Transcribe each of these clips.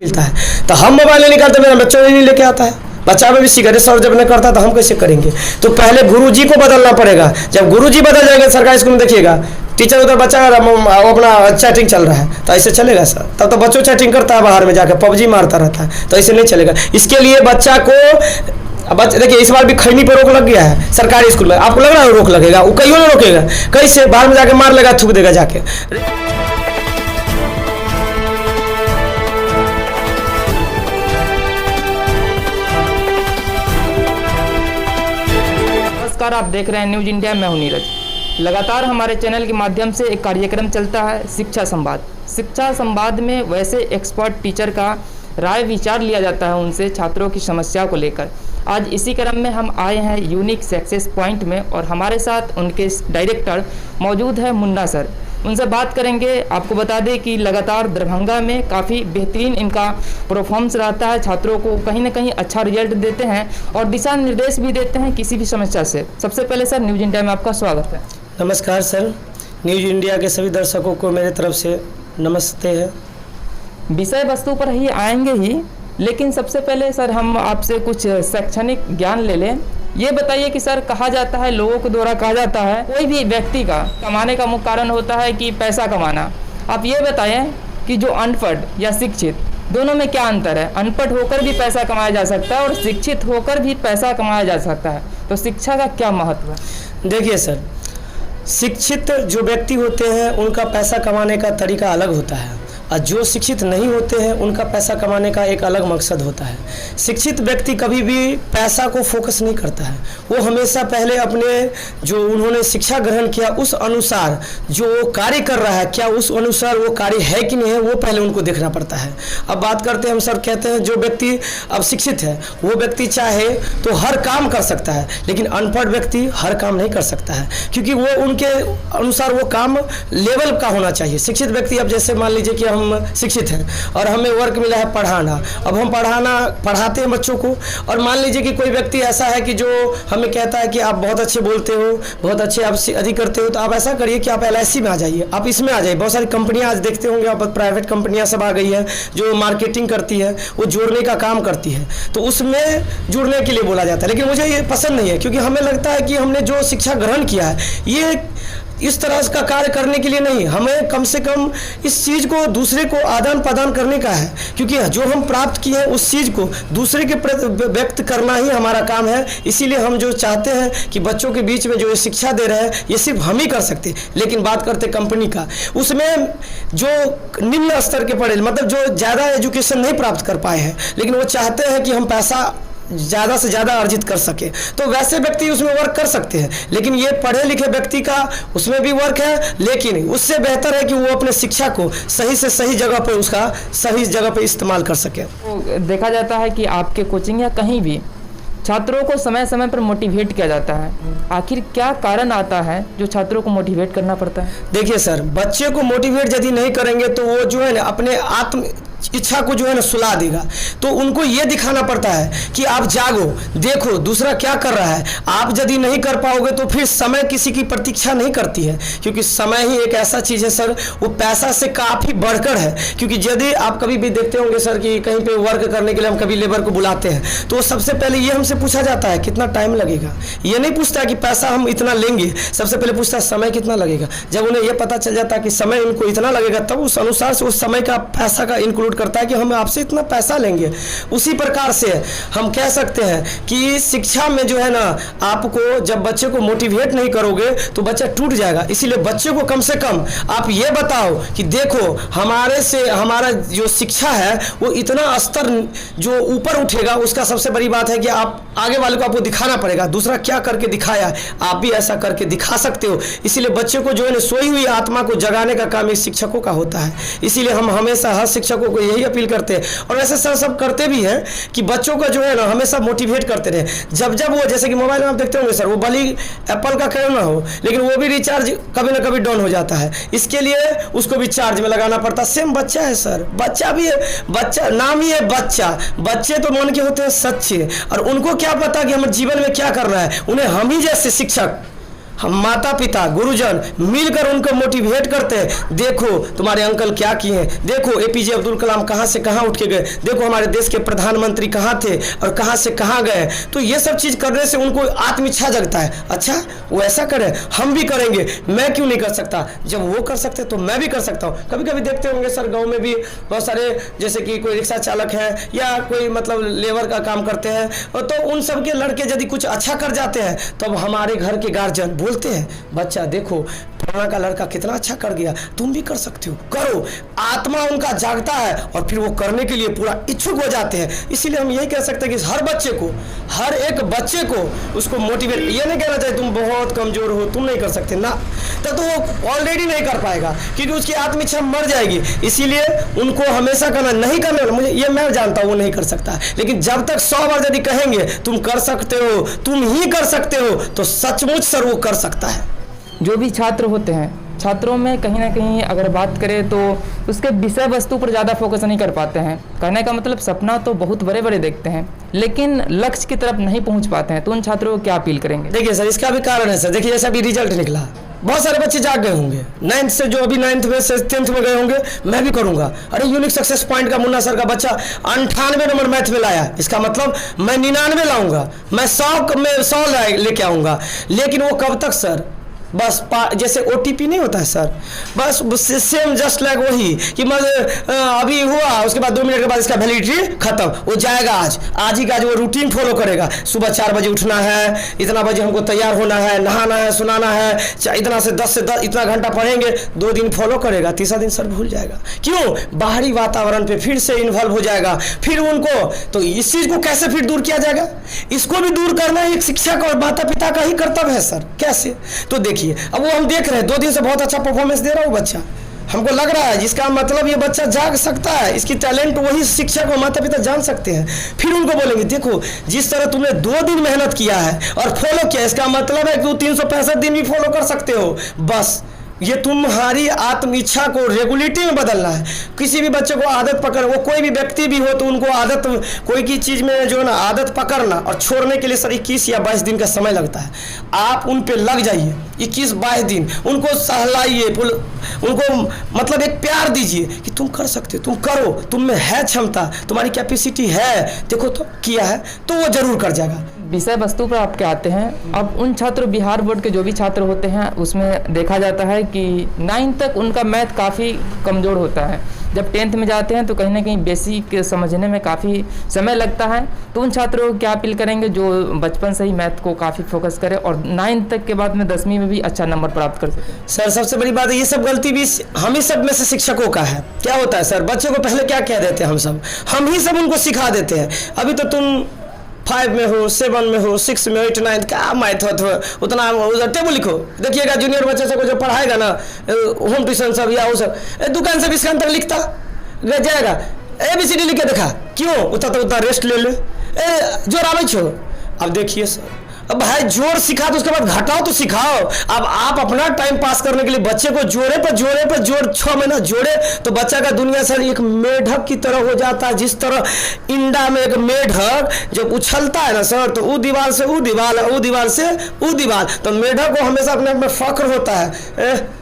मिलता है। तो हम मोबाइल नहीं निकालते, मेरा बच्चों नहीं लेके आता है, बच्चा में भी सिगरेट सर्व जब नहीं करता तो हम कैसे करेंगे? तो पहले गुरुजी को बदलना पड़ेगा। जब गुरुजी बदल जाएंगे, सरकारी स्कूल में देखिएगा टीचर उधर बच्चा अपना चैटिंग चल रहा है, तो ऐसे चलेगा सर? तब तो बच्चों चैटिंग करता है बाहर में जाकर, पबजी मारता रहता है, तो ऐसे नहीं चलेगा। इसके लिए बच्चा को देखिए इस बार भी खैनी पर रोक लग गया है सरकारी स्कूल में। आपको लग रहा है रोक लगेगा? वो कहीं नहीं रोकेगा, कैसे बाहर में जाके मार लेगा, थूक देगा जाके। नमस्कार, आप देख रहे हैं न्यूज़ इंडिया। मैं हूं नीरज। लगातार हमारे चैनल के माध्यम से एक कार्यक्रम चलता है शिक्षा संवाद। शिक्षा संवाद में वैसे एक्सपर्ट टीचर का राय विचार लिया जाता है उनसे छात्रों की समस्या को लेकर। आज इसी क्रम में हम आए हैं यूनिक सक्सेस पॉइंट में और हमारे साथ उनके डायरेक्टर मौजूद है मुन्ना सर। उनसे बात करेंगे। आपको बता दें कि लगातार दरभंगा में काफ़ी बेहतरीन इनका परफॉर्मेंस रहता है, छात्रों को कहीं ना कहीं अच्छा रिजल्ट देते हैं और दिशा निर्देश भी देते हैं किसी भी समस्या से। सबसे पहले सर न्यूज़ इंडिया में आपका स्वागत है। नमस्कार सर, न्यूज़ इंडिया के सभी दर्शकों को मेरे तरफ से नमस्ते है। विषय वस्तु पर ही आएंगे ही, लेकिन सबसे पहले सर हम आपसे कुछ शैक्षणिक ज्ञान ले लें। ये बताइए कि सर कहा जाता है, लोगों के द्वारा कहा जाता है कोई भी व्यक्ति का कमाने का मुख्य कारण होता है कि पैसा कमाना। आप ये बताएं कि जो अनपढ़ या शिक्षित दोनों में क्या अंतर है? अनपढ़ होकर भी पैसा कमाया जा सकता है और शिक्षित होकर भी पैसा कमाया जा सकता है, तो शिक्षा का क्या महत्व है? देखिए सर, शिक्षित जो व्यक्ति होते हैं उनका पैसा कमाने का तरीका अलग होता है और जो शिक्षित नहीं होते हैं उनका पैसा कमाने का एक अलग मकसद होता है। शिक्षित व्यक्ति कभी भी पैसा को फोकस नहीं करता है, वो हमेशा पहले अपने जो उन्होंने शिक्षा ग्रहण किया उस अनुसार जो वो कार्य कर रहा है, क्या उस अनुसार वो कार्य है कि नहीं है, वो पहले उनको देखना पड़ता है। अब बात करते हैं हम सर, कहते हैं जो व्यक्ति अब शिक्षित है वो व्यक्ति चाहे तो हर काम कर सकता है, लेकिन अनपढ़ व्यक्ति हर काम नहीं कर सकता है, क्योंकि वो उनके अनुसार वो काम लेवल का होना चाहिए। शिक्षित व्यक्ति, अब जैसे मान लीजिए कि हम शिक्षित हैं और हमें वर्क मिला है पढ़ाना, अब हम पढ़ाते हैं बच्चों को, और मान लीजिए कि कोई व्यक्ति ऐसा है कि जो हमें कहता है कि आप बहुत अच्छे बोलते हो, बहुत अच्छे आप अधिक करते हो, तो आप ऐसा करिए कि आप LIC में आ जाइए, आप इसमें आ जाइए। बहुत सारी कंपनियां आज देखते होंगे आप, प्राइवेट कंपनियां सब आ गई है जो मार्केटिंग करती है, वो जोड़ने का काम करती है, तो उसमें जुड़ने के लिए बोला जाता है। लेकिन मुझे ये पसंद नहीं है, क्योंकि हमें लगता है कि हमने जो शिक्षा ग्रहण किया है ये इस तरह का कार्य करने के लिए नहीं, हमें कम से कम इस चीज़ को दूसरे को आदान प्रदान करने का है, क्योंकि जो हम प्राप्त किए हैं उस चीज़ को दूसरे के प्रति व्यक्त करना ही हमारा काम है। इसीलिए हम जो चाहते हैं कि बच्चों के बीच में जो ये शिक्षा दे रहे हैं ये सिर्फ हम ही कर सकते हैं। लेकिन बात करते कंपनी का, उसमें जो निम्न स्तर के पढ़े, मतलब जो ज़्यादा एजुकेशन नहीं प्राप्त कर पाए हैं, लेकिन वो चाहते हैं कि हम पैसा ज़्यादा से ज़्यादा अर्जित कर सके, तो वैसे व्यक्ति उसमें वर्क कर सकते हैं। लेकिन ये पढ़े लिखे व्यक्ति का उसमें भी वर्क है, लेकिन उससे बेहतर है कि वो अपने शिक्षा को सही से सही जगह पर, उसका सही जगह पर इस्तेमाल कर सके। तो देखा जाता है कि आपके कोचिंग या कहीं भी छात्रों को समय समय पर मोटिवेट किया जाता है। आखिर क्या कारण आता है जो छात्रों को मोटिवेट करना पड़ता है? देखिए सर, बच्चे को मोटिवेट यदि नहीं करेंगे तो वो जो है ना अपने आत्म इच्छा को जो है ना सुला देगा। तो उनको ये दिखाना पड़ता है कि आप जागो, देखो दूसरा क्या कर रहा है। आप यदि नहीं कर पाओगे तो फिर समय किसी की प्रतीक्षा नहीं करती है, क्योंकि समय ही एक ऐसा चीज़ है सर, वो पैसा से काफ़ी बढ़कर है। क्योंकि यदि आप कभी भी देखते होंगे सर कि कहीं पे वर्क करने के लिए हम कभी लेबर को बुलाते हैं तो सबसे पहले ये हमसे पूछा जाता है कितना टाइम लगेगा। ये नहीं पूछता कि पैसा हम इतना लेंगे, सबसे पहले पूछता है समय कितना लगेगा। जब उन्हें यह पता चल जाता है कि समय इनको इतना लगेगा, तब उस अनुसार से उस समय का पैसा का इंक्लूड करता है कि हम आपसे इतना पैसा लेंगे। उसी प्रकार से हम कह सकते हैं कि शिक्षा में जो है ना, आपको जब बच्चे को मोटिवेट नहीं करोगे तो बच्चा टूट जाएगा। इसीलिए बच्चे को कम से कम आप ये बताओ कि देखो हमारा जो शिक्षा है वो इतना स्तर जो ऊपर उठेगा, उसका सबसे बड़ी बात है कि आप आगे वाले को आपको दिखाना पड़ेगा। दूसरा क्या करके दिखाया, आप भी ऐसा करके दिखा सकते हो। इसीलिए बच्चे को जो है ना सोई हुई आत्मा को जगाने का काम इस शिक्षकों का होता है। इसीलिए हम हमेशा हर शिक्षकों को यही अपील करते हैं, और वैसे सर सब करते भी हैं कि बच्चों का जो है ना हमेशा मोटिवेट करते रहे। जब वो जैसे कि मोबाइल में आप देखते होंगे सर, वो भले एप्पल का क्यों ना हो, लेकिन वो भी रिचार्ज कभी ना कभी डाउन हो जाता है, इसके लिए उसको भी चार्ज में लगाना पड़ता है। सेम बच्चा है सर, बच्चा भी है, बच्चा नाम ही है बच्चा। बच्चे तो मन के होते हैं सच्चे, और उनको क्या पता कि हमें जीवन में क्या करना है। उन्हें हम ही जैसे शिक्षक हम माता पिता गुरुजन मिलकर उनको मोटिवेट करते हैं, देखो तुम्हारे अंकल क्या किए हैं, देखो एपीजे अब्दुल कलाम कहाँ से कहाँ उठ के गए, देखो हमारे देश के प्रधानमंत्री कहाँ थे और कहाँ से कहाँ गए। तो ये सब चीज़ करने से उनको आत्मइच्छा जगता है, अच्छा वो ऐसा करे हम भी करेंगे, मैं क्यों नहीं कर सकता, जब वो कर सकते तो मैं भी कर सकता हूँ। कभी कभी देखते होंगे सर गाँव में भी बहुत सारे, जैसे कि कोई रिक्शा चालक है या कोई मतलब लेबर का काम करते हैं, तो उन सब के लड़के यदि कुछ अच्छा कर जाते हैं तब हमारे घर के गार्जियन बोलते हैं, बच्चा देखो फलाना का लड़का कितना अच्छा कर गया, तुम भी कर सकते हो, करो। आत्मा उनका जागता है और फिर वो करने के लिए पूरा इच्छुक हो जाते हैं। इसीलिए हम यही कह सकते हैं कि हर बच्चे को, हर एक बच्चे को उसको मोटिवेट, ये नहीं कहना चाहिए तुम बहुत कमजोर हो तुम नहीं कर सकते ना, तब तो वो ऑलरेडी नहीं कर पाएगा क्योंकि उसकी आत्म इच्छा मर जाएगी। इसीलिए उनको हमेशा करना, नहीं करने, मुझे ये मैं जानता हूँ वो नहीं कर सकता, लेकिन जब तक 100 बार यदि कहेंगे तुम कर सकते हो, तुम ही कर सकते हो, तो सचमुच सर वो कर सकता है। जो भी छात्र होते हैं, छात्रों में कहीं ना कहीं अगर बात करें तो उसके विषय वस्तु पर ज़्यादा फोकस नहीं कर पाते हैं। कहने का मतलब सपना तो बहुत बड़े बड़े देखते हैं लेकिन लक्ष्य की तरफ नहीं पहुंच पाते हैं, तो उन छात्रों को क्या अपील करेंगे? देखिए सर, इसका भी कारण है सर, देखिए जैसा अभी रिजल्ट निकला, बहुत सारे बच्चे जाग गए होंगे 9th से, जो अभी 9th में से 10th में गए होंगे, मैं भी करूंगा। अरे यूनिक सक्सेस पॉइंट का मुन्ना सर का बच्चा 98 नंबर मैथ में लाया, इसका मतलब मैं 99 लाऊंगा, मैं 100 लेके आऊंगा। लेकिन वो कब तक सर, बस जैसे OTP नहीं होता है सर, बस सेम जस्ट लाइक वही कि अभी हुआ, उसके बाद 2 मिनट के बाद इसका वैलिडिटी खत्म, वो जाएगा आज ही का आज वो रूटीन फॉलो करेगा। सुबह 4 बजे उठना है, इतना बजे हमको तैयार होना है, नहाना है, सुनाना है, इतना से 10 इतना घंटा पढ़ेंगे, 2 दिन फॉलो करेगा, तीसरा दिन सर भूल जाएगा। क्यों? बाहरी वातावरण पे फिर से इन्वॉल्व हो जाएगा। फिर उनको तो इस चीज़ को कैसे फिर दूर किया जाएगा? इसको भी दूर करना एक शिक्षक और माता पिता का ही कर्तव्य है सर। कैसे? तो देखिए अब वो हम देख रहे हैं 2 दिन से बहुत अच्छा परफॉर्मेंस दे रहा है वो बच्चा, हमको लग रहा है जिसका मतलब ये बच्चा जाग सकता है, इसकी टैलेंट वही शिक्षक और माता पिता जान सकते हैं। फिर उनको बोलेंगे देखो जिस तरह तुमने 2 दिन मेहनत किया है और फॉलो किया, इसका मतलब है कि तू 365 दिन भी फॉलो कर सकते हो। बस ये तुम्हारी आत्म इच्छा को रेगुलेटिव में बदलना है। किसी भी बच्चे को आदत पकड़, वो कोई भी व्यक्ति भी हो तो उनको आदत, कोई की चीज़ में जो है ना आदत पकड़ना और छोड़ने के लिए सर 21 या 22 दिन का समय लगता है। आप उन पे लग जाइए 21-22 दिन, उनको सहलाइए, उनको मतलब एक प्यार दीजिए कि तुम कर सकते हो, तुम करो, तुम में है क्षमता, तुम्हारी कैपेसिटी है, देखो तो किया है, तो वो जरूर कर जाएगा। विषय वस्तु पर आपके आते हैं, अब उन छात्र, बिहार बोर्ड के जो भी छात्र होते हैं उसमें देखा जाता है कि 9th तक उनका मैथ काफ़ी कमज़ोर होता है। जब 10th में जाते हैं तो कहीं ना कहीं बेसिक समझने में काफ़ी समय लगता है, तो उन छात्रों को क्या अपील करेंगे जो बचपन से ही मैथ को काफ़ी फोकस करें और 9th तक के बाद में 10वीं में भी अच्छा नंबर प्राप्त कर सकें? सर सबसे बड़ी बात है, ये सब गलती भी हम ही सब में से शिक्षकों का है। क्या होता है सर, बच्चे को पहले क्या कह देते हैं हम ही सब उनको सिखा देते हैं, अभी तो तुम 5 में हो, 7 में हो, 6 में हो, 8, 9 क्या मैथ हो, उतना उधर टेबल लिखो। देखिएगा जूनियर बच्चे से को जो पढ़ाएगा ना होम ट्यूशन सब या वो सब, दुकान से 20 घंटा लिखता जाएगा, ABCD लिख के देखा, क्यों? उतना रेस्ट ले ले, जोर आवे छो। अब देखिए सर, अब भाई जोर सिखा तो उसके बाद घटाओ तो सिखाओ। अब आप अपना टाइम पास करने के लिए बच्चे को जोड़े पर जोड़ 6 महीना जोड़े तो बच्चा का दुनिया सर एक मेढक की तरह हो जाता है। जिस तरह इंडा में एक मेढक जब उछलता है ना सर, तो वो दीवार से वो दीवार, वो दीवार से वो दीवार, तो मेढक को हमेशा अपने आप में फख्र होता है,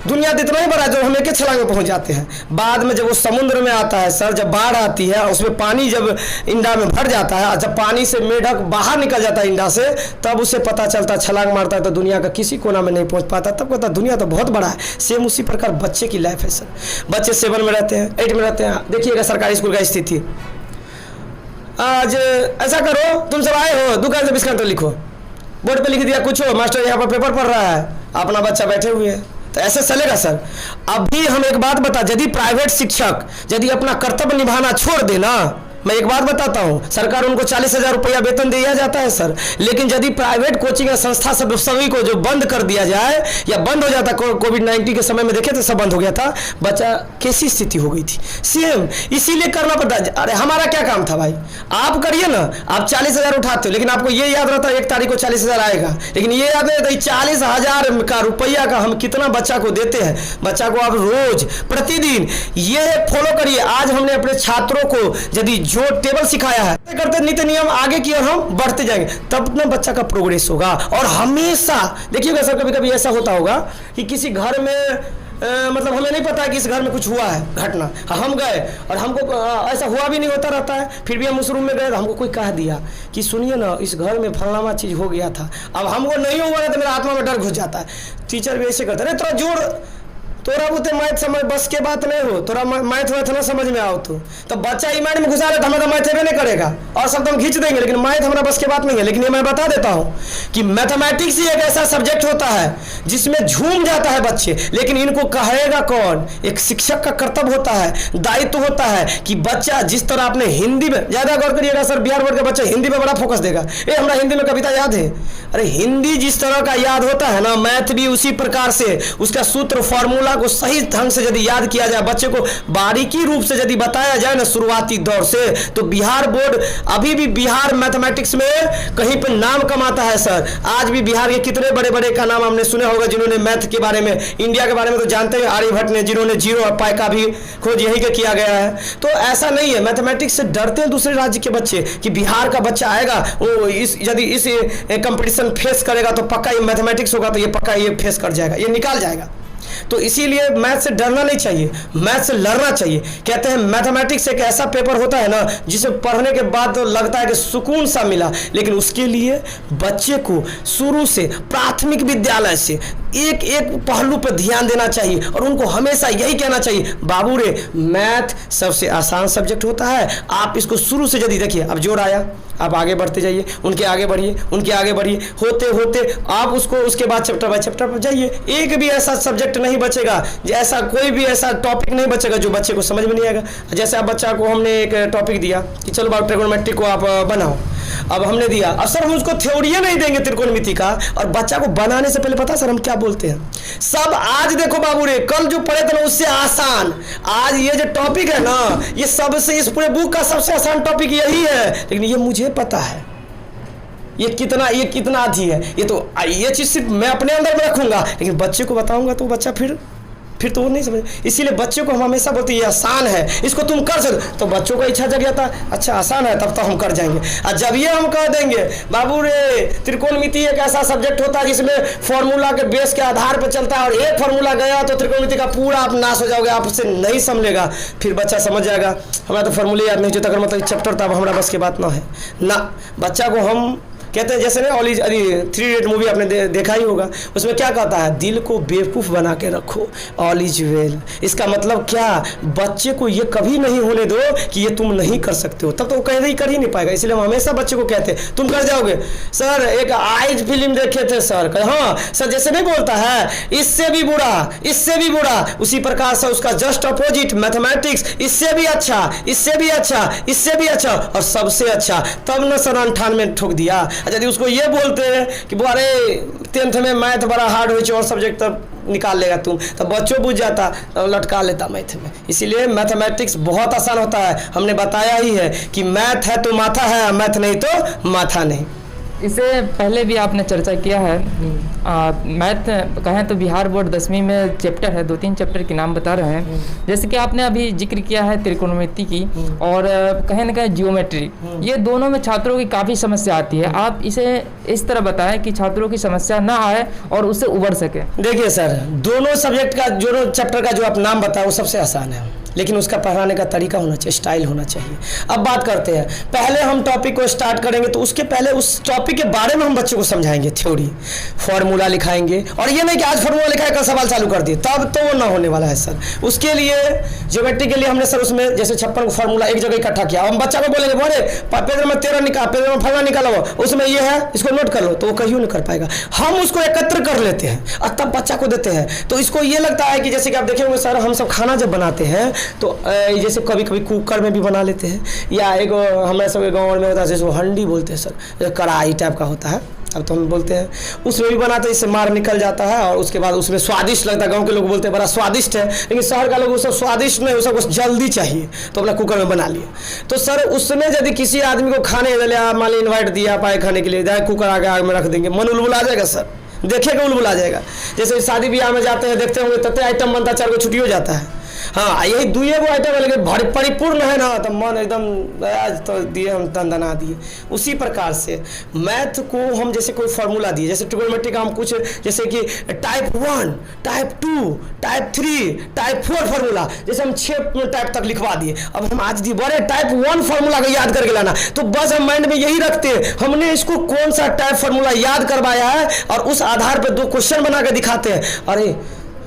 दुनिया तो इतना ही बड़ा है जो हम एक छलांग में पहुंच जाते हैं। बाद में जब वो समुद्र में आता है सर, जब बाढ़ आती है उसमें पानी जब इंडा में भर जाता है, जब पानी से मेढक बाहर निकल जाता है इंडा से, तब उसे पता चलता है, छलांग मारता है तो दुनिया का किसी कोना में नहीं पहुंच पाता, तब कहता दुनिया तो बहुत बड़ा है। सेम उसी प्रकार बच्चे की लाइफ है सर। बच्चे 7 में रहते हैं, 8 में रहते हैं, देखिएगा सरकारी स्कूल का स्थिति। आज ऐसा करो, तुम सब आए हो, दुकान से 20 घंटे लिखो, बोर्ड पे लिख दिया कुछ हो, मास्टर यहाँ पर पेपर पढ़ रहा है, अपना बच्चा बैठे हुए है, तो ऐसे चलेगा सर? अभी हम एक बात बता, यदि प्राइवेट शिक्षक यदि अपना कर्तव्य निभाना छोड़ देना, मैं एक बात बताता हूं, सरकार उनको 40,000 रुपया वेतन दिया जाता है सर, लेकिन यदि प्राइवेट कोचिंग संस्था सब सभी को जो बंद कर दिया जाए या बंद हो जाता, कोविड-19 के समय में देखे तो सब बंद हो गया था, बच्चा कैसी स्थिति हो गई थी सेम। इसीलिए करना पड़ता है। अरे हमारा क्या काम था भाई, आप करिए ना, आप 40,000 उठाते हो, लेकिन आपको ये याद रहता है 1 तारीख को 40,000 आएगा, लेकिन ये याद नहीं रहता 40,000 का रुपया का हम कितना बच्चा को देते हैं। बच्चा को आप रोज प्रतिदिन ये फॉलो करिए। आज हमने अपने छात्रों को यदि जो टेबल सिखाया है करते नीति नियम आगे की और हम बढ़ते जाएंगे, तब ना बच्चा का प्रोग्रेस होगा। और हमेशा देखिएगा सर, कभी कभी ऐसा होता होगा कि किसी घर में मतलब हमें नहीं पता है कि इस घर में कुछ हुआ है घटना, हम गए और हमको ऐसा हुआ भी नहीं होता रहता है, फिर भी हम उस रूम में गए तो हमको कोई कह दिया कि सुनिए ना इस घर में फलाना चीज़ हो गया था। अब हमको नहीं हुआ है तो मेरा आत्मा में डर घुस जाता है। टीचर भी ऐसे करते अरे थोड़ा जोर, तोरा बुते मैथ समझ बस के बात नहीं हो, तोरा मैथ वैथ ना समझ में आओ तो बच्चा ई माइंड में घुसा रहे तो हमें तो मैथ नहीं करेगा और सब तो हम खींच देंगे, लेकिन मैथ हमारा बस के बात नहीं है। लेकिन ये मैं बता देता हूँ कि मैथमेटिक्स ही एक ऐसा सब्जेक्ट होता है जिसमें झूम जाता है बच्चे, लेकिन इनको कहेगा कौन? एक शिक्षक का कर्तव्य होता है, दायित्व होता है कि बच्चा जिस तरह आपने हिंदी में ज़्यादा गौर करिएगा सर, बिहार बोर्ड का बच्चा हिंदी में बड़ा फोकस देगा, ये हमारा हिंदी में कविता याद है। अरे हिंदी जिस तरह का याद होता है ना, मैथ भी उसी प्रकार से उसका सूत्र फॉर्मूला को सही ढंग से यदि याद किया जाए, बच्चे को बारीकी रूप से यदि बताया जाए ना शुरुआती दौर से, तो बिहार बोर्ड अभी भी बिहार मैथमेटिक्स में कहीं पर नाम कमाता है सर। आज भी बिहार के कितने बड़े बड़े का नाम हमने सुना होगा जिन्होंने मैथ के बारे में, इंडिया के बारे में तो जानते हैं आर्यभट्ट ने, जिन्होंने जीरो और पाई का भी खोज यही का किया गया है। तो ऐसा नहीं है, मैथमेटिक्स से डरते हैं दूसरे राज्य के बच्चे कि बिहार का बच्चा आएगा वो यदि इस कंपटीशन फेस करेगा तो पक्का ये मैथमेटिक्स होगा तो ये पक्का ये फेस कर जाएगा, ये निकाल जाएगा। तो इसीलिए मैथ से डरना नहीं चाहिए, मैथ से लड़ना चाहिए। कहते हैं मैथमेटिक्स एक ऐसा पेपर होता है ना जिसे पढ़ने के बाद तो लगता है कि सुकून सा मिला, लेकिन उसके लिए बच्चे को शुरू से प्राथमिक विद्यालय से एक एक पहलू पर ध्यान देना चाहिए और उनको हमेशा यही कहना चाहिए, बाबू रे मैथ सबसे आसान सब्जेक्ट होता है, आप इसको शुरू से यदि देखिए, अब जोड़ आया आप आगे बढ़ते जाइए, उनके आगे बढ़िए, उनके आगे बढ़िए, होते होते आप उसको उसके बाद चैप्टर बाय चैप्टर पर जाइए। एक भी ऐसा सब्जेक्ट नहीं बचेगा, ऐसा कोई भी ऐसा टॉपिक नहीं बचेगा जो बच्चे को समझ में नहीं आएगा। जैसे आप बच्चा को हमने एक टॉपिक दिया कि चलो बाबू ट्रिगोनोमेट्री को आप बनाओ, अब हमने दिया, अब सर हम उसको थ्योरिया नहीं देंगे त्रिकोणमिति का, और बच्चा को बनाने से पहले पता सर हम क्या बोलते हैं, सब आज देखो बाबू रे कल जो पढ़े थे ना उससे आसान, आज ये जो टॉपिक है ना ये सबसे, इस पूरे बुक का सबसे आसान टॉपिक यही है, लेकिन ये मुझे पता है ये कितना अधी है, ये चीज़ सिर्फ मैं अपने अंदर में रखूंगा, लेकिन बच्चे को बताऊंगा तो बच्चा फिर तो वो नहीं समझ। इसीलिए बच्चे को हम हमेशा बोलते हैं ये आसान है, इसको तुम कर सकते, तो बच्चों का इच्छा जग जाता है, अच्छा आसान है तब तो हम कर जाएंगे। और जब ये हम कह देंगे बाबू रे त्रिकोणमिति एक ऐसा सब्जेक्ट होता है जिसमें फॉर्मूला के बेस के आधार पर चलता है, और एक फार्मूला गया तो त्रिकोणमिति का पूरा आप नाश हो जाओगे, आप उससे नहीं समझेगा। फिर बच्चा समझ जाएगा हमारा तो फॉर्मूले याद नहीं होता, अगर मतलब चैप्टर तो अब हमारा बस की बात ना है ना। बच्चा को हम कहते हैं जैसे ना ऑल इज 3 इडियट मूवी आपने देखा ही होगा, उसमें क्या कहता है, दिल को बेवकूफ़ बना के रखो, ऑल इज वेल। इसका मतलब क्या, बच्चे को ये कभी नहीं होने दो कि ये तुम नहीं कर सकते हो, तब तो वो कर ही नहीं पाएगा। इसलिए हम हमेशा बच्चे को कहते हैं तुम कर जाओगे। सर एक आइज फिल्म देखे थे सर, हाँ सर जैसे नहीं बोलता है इससे भी बुरा, उसी प्रकार से उसका जस्ट अपोजिट मैथमेटिक्स, इससे भी अच्छा, इससे भी अच्छा, इससे भी अच्छा और सबसे अच्छा, तब न सर 98 ठोक दिया। यदि उसको ये बोलते हैं कि अरे 10th में मैथ बड़ा हार्ड हो और सब्जेक्ट तब निकाल लेगा तुम, तब बच्चों बुझ जाता, तब लटका लेता मैथ में। इसीलिए मैथमेटिक्स बहुत आसान होता है, हमने बताया ही है कि मैथ है तो माथा है, मैथ नहीं तो माथा नहीं। इससे पहले भी आपने चर्चा किया है, मैथ कहें तो बिहार बोर्ड 10वीं में चैप्टर है, 2-3 चैप्टर के नाम बता रहे हैं, जैसे कि आपने अभी जिक्र किया है त्रिकोणमिति की और कहीं ना कहीं जियोमेट्री, ये दोनों में छात्रों की काफ़ी समस्या आती है। आप इसे इस तरह बताएं कि छात्रों की समस्या ना आए और उससे उबर सके। देखिए सर, दोनों सब्जेक्ट का जो चैप्टर का जो आप नाम बताए वो सबसे आसान है, लेकिन उसका पढ़ाने का तरीका होना चाहिए, स्टाइल होना चाहिए। अब बात करते हैं, पहले हम टॉपिक को स्टार्ट करेंगे तो उसके पहले उस टॉपिक के बारे में हम बच्चों को समझाएंगे, थ्योरी, फॉर्मूला लिखाएंगे, और ये नहीं कि आज फॉर्मूला लिखाए कल सवाल चालू कर दिए, तब तो वो ना होने वाला है सर। उसके लिए ज्योमेट्री के लिए हमने सर उसमें जैसे 56 को फॉर्मूला एक जगह इकट्ठा किया, हम बच्चा को बोलेंगे बोले पेज नंबर 13 निकाल, पेज नंबर फलना निकालो, उसमें ये है इसको नोट कर लो, तो वो कहीं नहीं कर पाएगा। हम उसको एकत्र कर लेते हैं और तब बच्चा को देते हैं, तो इसको ये लगता है कि जैसे कि आप देखे होंगे सर, हम सब खाना जब बनाते हैं तो जैसे कभी कभी कुकर में भी बना लेते हैं, या एक हमारे सब गाँव में होता है जिसको हंडी बोलते हैं सर, कढ़ाई टाइप का होता है, अब तो हम बोलते हैं, उसमें भी बनाते हैं, इससे मार निकल जाता है और उसके बाद उसमें स्वादिष्ट लगता है। गांव के लोग बोलते हैं बड़ा स्वादिष्ट है, लेकिन शहर का लोग उसको स्वादिष्ट नहीं, उसको जल्दी चाहिए तो अपना कुकर में बना लिया। तो सर उसमें यदि किसी आदमी को खाने मान ली इन्वाइट दिया पाए खाने के लिए, जाए कुकर आगे आग में रख देंगे, मन उलबुला जाएगा सर, देखेगा उलबुला जाएगा। जैसे शादी ब्याह में जाते हैं देखते होंगे तते आइटम बनता है, 4 को छुट्टी हो जाता है, हाँ यही दुए वो आइटम है, लेकिन भारी परिपूर्ण है ना, तो मन एकदम आज तो दिए हम दंदना दिए। उसी प्रकार से मैथ को हम जैसे कोई फार्मूला दिए, जैसे ट्रिगोनोमेट्री का हम कुछ जैसे कि type 1, type 2, type 3, type 4 formula, जैसे हम 6 टाइप तक लिखवा दिए। अब हम आज दिए बड़े टाइप 1 फार्मूला को याद करके लाना, तो बस हम माइंड में यही रखते हैं, हमने इसको कौन सा टाइप फार्मूला याद करवाया है और उस आधार पर 2 क्वेश्चन बना के दिखाते हैं। अरे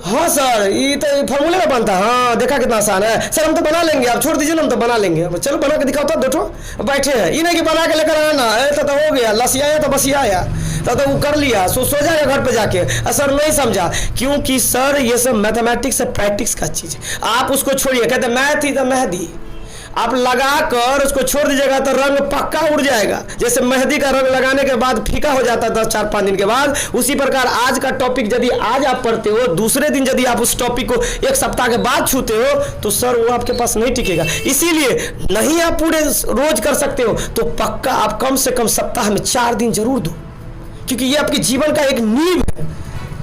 हाँ सर ये तो फार्मूले में बनता है, हाँ देखा कितना आसान है सर, हम तो बना लेंगे, आप छोड़ दीजिए ना हम तो बना लेंगे। अब चलो बना के दिखाओ तो देखो बैठे हैं, ये नहीं कि बना के लेकर आना तो हो गया, लसियाया तो बसियाया तो वो कर लिया, सो जाएगा घर पे जाके। सर नहीं समझा, क्योंकि सर ये सब मैथमेटिक्स है, प्रैक्टिस का चीज़ है। आप उसको छोड़िए, कहते मैथ ही तो मेहंदी, आप लगा कर उसको छोड़ दीजिएगा तो रंग पक्का उड़ जाएगा। जैसे मेहंदी का रंग लगाने के बाद फीका हो जाता है 10-4-5 दिन के बाद, उसी प्रकार आज का टॉपिक यदि आज आप पढ़ते हो, दूसरे दिन यदि आप उस टॉपिक को 1 सप्ताह के बाद छूते हो तो सर वो आपके पास नहीं टिकेगा। इसीलिए नहीं आप पूरे रोज कर सकते हो तो पक्का आप कम से कम सप्ताह में 4 दिन जरूर दो, क्योंकि ये आपके जीवन का एक नींव है।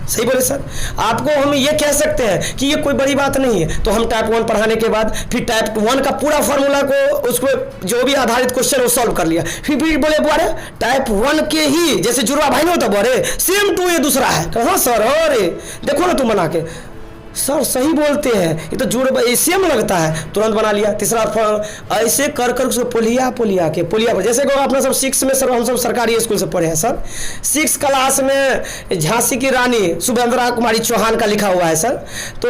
सही बोले सर, आपको हम ये कह सकते हैं कि ये कोई बड़ी बात नहीं है। तो हम टाइप 1 पढ़ाने के बाद फिर टाइप 1 का पूरा फार्मूला को उसको जो भी आधारित क्वेश्चन वो सॉल्व कर लिया। फिर बोले बोरे टाइप 1 के ही जैसे जुड़वा भाई नहीं होता बोरे सेम टू ये दूसरा है। हाँ सर, अरे देखो ना तुम बना के, सर सही बोलते हैं, ये तो जुड़ सेम लगता है, तुरंत बना लिया। तीसरा ऐसे कर कर उसको पोलिया के जैसे को अपना सब 6 में सर हम सब सरकारी स्कूल से पढ़े हैं सर। 6 क्लास में झांसी की रानी सुभेंद्रा कुमारी चौहान का लिखा हुआ है सर, तो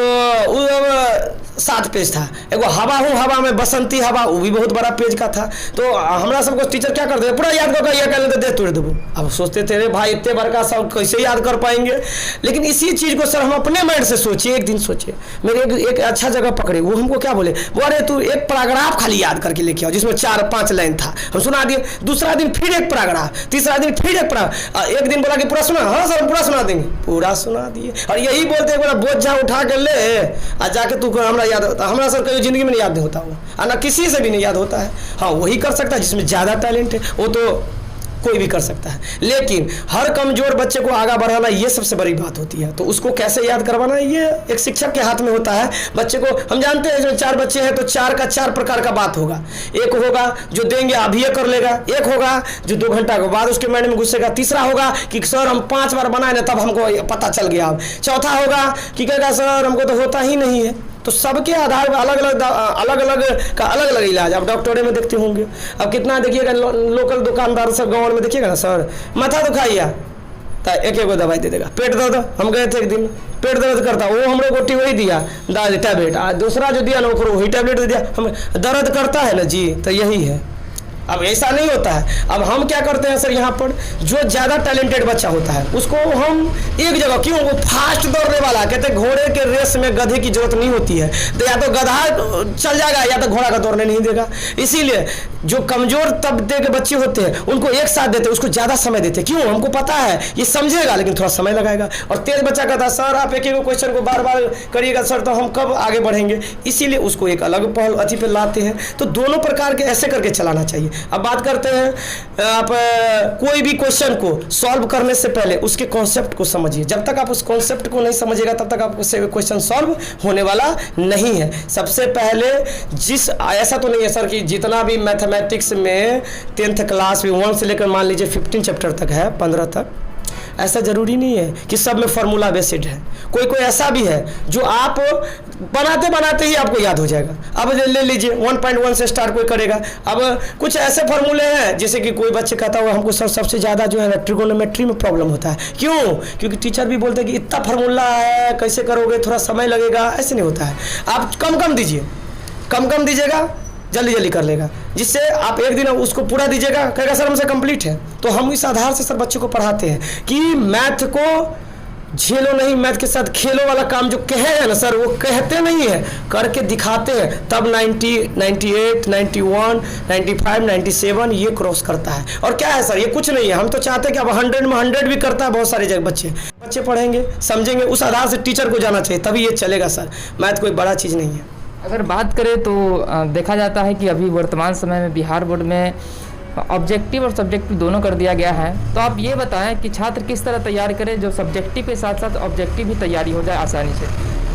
7 पेज था। एगो हवा हूँ हवा में बसंती हवा, वो भी बहुत बड़ा पेज का था। तो हमरा सबको टीचर क्या करते पूरा याद करके ये कर लेते, दे तोड़ देबो। अब सोचते थे रे भाई इतने बड़का सब कैसे याद कर पाएंगे, लेकिन इसी चीज़ को सर हम अपने माइंड से सोचिए। एक दिन सोचे मेरे एक अच्छा जगह पकड़े, वो हमको क्या बोले, वो अरे तू एक पैराग्राफ खाली याद करके लेके आओ जिसमें 4-5 लाइन था। हम सुना दिए, दूसरा दिन फिर एक पैराग्राफ, तीसरा दिन फिर एक पैराग्राफ, एक दिन बोला कि पूरा सुना, हाँ सर पूरा सुना देंगे, पूरा सुना दिए। और यही बोलते हैं बोला बोझा उठा कर ले और जाके तू हमरा याद होता, हमरा सर कभी जिंदगी में नहीं याद होता हुआ, ना किसी से भी नहीं याद होता है। हाँ वही कर सकता है जिसमें ज़्यादा टैलेंट है, वो तो कोई भी कर सकता है, लेकिन हर कमजोर बच्चे को आगे बढ़ाना ये सबसे बड़ी बात होती है। तो उसको कैसे याद करवाना ये एक शिक्षक के हाथ में होता है। बच्चे को हम जानते हैं जो 4 बच्चे हैं तो 4 का 4 प्रकार का बात होगा। एक होगा जो देंगे अभी ये कर लेगा, एक होगा जो 2 घंटा के बाद उसके माइंड में घुसेगा, तीसरा होगा कि सर हम 5 बार बनाए ना तब हमको पता चल गया, अब चौथा होगा कि कहेगा सर हमको तो होता ही नहीं है। तो सबके आधार पर अलग अलग का अलग अलग इलाज आप डॉक्टरे में देखते होंगे। अब कितना देखिएगा लोकल दुकानदार सब गाँव में देखिएगा ना सर, माथा दुखाइया तो एक दवाई दे देगा, पेट दर्द हम गए थे एक दिन पेट दर्द करता, वो हम लोग को वही दिया टैबलेट, दूसरा जो दिया ना वो वही टैबलेट दे दिया। हम दर्द करता है ना जी, तो यही है। अब ऐसा नहीं होता है। अब हम क्या करते हैं सर, यहाँ पर जो ज़्यादा टैलेंटेड बच्चा होता है उसको हम एक जगह, क्यों वो फास्ट दौड़ने वाला, कहते हैं घोड़े के रेस में गधे की जरूरत नहीं होती है, तो या तो गधा चल जाएगा या तो घोड़ा का दौड़ने नहीं देगा। इसीलिए जो कमजोर तबके के बच्चे होते हैं उनको एक साथ देते हैं, उसको ज़्यादा समय देते हैं। क्यों, हमको पता है ये समझेगा लेकिन थोड़ा समय लगाएगा। और तेज बच्चा कहता है सर आप एक ही क्वेश्चन को बार बार करिएगा सर तो हम कब आगे बढ़ेंगे, इसीलिए उसको एक अलग पहल अथी पे लाते हैं। तो दोनों प्रकार के ऐसे करके चलाना चाहिए। अब बात करते हैं आप कोई भी क्वेश्चन को सॉल्व करने से पहले उसके कॉन्सेप्ट को समझिए। जब तक आप उस कॉन्सेप्ट को नहीं समझिएगा तब तक आपको क्वेश्चन सॉल्व होने वाला नहीं है। सबसे पहले ऐसा तो नहीं है सर कि जितना भी मैथमेटिक्स में 10th क्लास में 1 से लेकर मान लीजिए 15 चैप्टर तक है, 15 तक, ऐसा जरूरी नहीं है कि सब में फार्मूला बेस्ड है। कोई कोई ऐसा भी है जो आप बनाते बनाते ही आपको याद हो जाएगा। अब ले लीजिए 1.1 से स्टार्ट कोई करेगा। अब कुछ ऐसे फार्मूले हैं जैसे कि कोई बच्चे कहता हुआ हमको सर सबसे ज़्यादा जो है ट्रिगोनोमेट्री में प्रॉब्लम होता है। क्यों, क्योंकि टीचर भी बोलते हैं कि इतना फार्मूला है कैसे करोगे, थोड़ा समय लगेगा। ऐसे नहीं होता है, आप कम कम दीजिए, कम कम दीजिएगा, जल्दी जल्दी कर लेगा। जिससे आप एक दिन उसको पूरा दीजिएगा, कहेगा सर हमसे कंप्लीट है। तो हम इस आधार से सर बच्चों को पढ़ाते हैं कि मैथ को झेलो नहीं, मैथ के साथ खेलो वाला काम जो कहे हैं ना सर, वो कहते नहीं है, करके दिखाते हैं। तब 90, 98, 91, 95, 97 ये क्रॉस करता है। और क्या है सर, ये कुछ नहीं है। हम तो चाहते हैं कि अब 100 में 100 भी करता है बहुत सारे जगह। बच्चे पढ़ेंगे, समझेंगे, उस आधार से टीचर को जाना चाहिए, तभी ये चलेगा सर। मैथ कोई बड़ा चीज़ नहीं है। अगर बात करें तो देखा जाता है कि अभी वर्तमान समय में बिहार बोर्ड में ऑब्जेक्टिव और सब्जेक्टिव दोनों कर दिया गया है। तो आप ये बताएं कि छात्र किस तरह तैयार करें जो सब्जेक्टिव के साथ साथ ऑब्जेक्टिव भी तैयारी हो जाए आसानी से।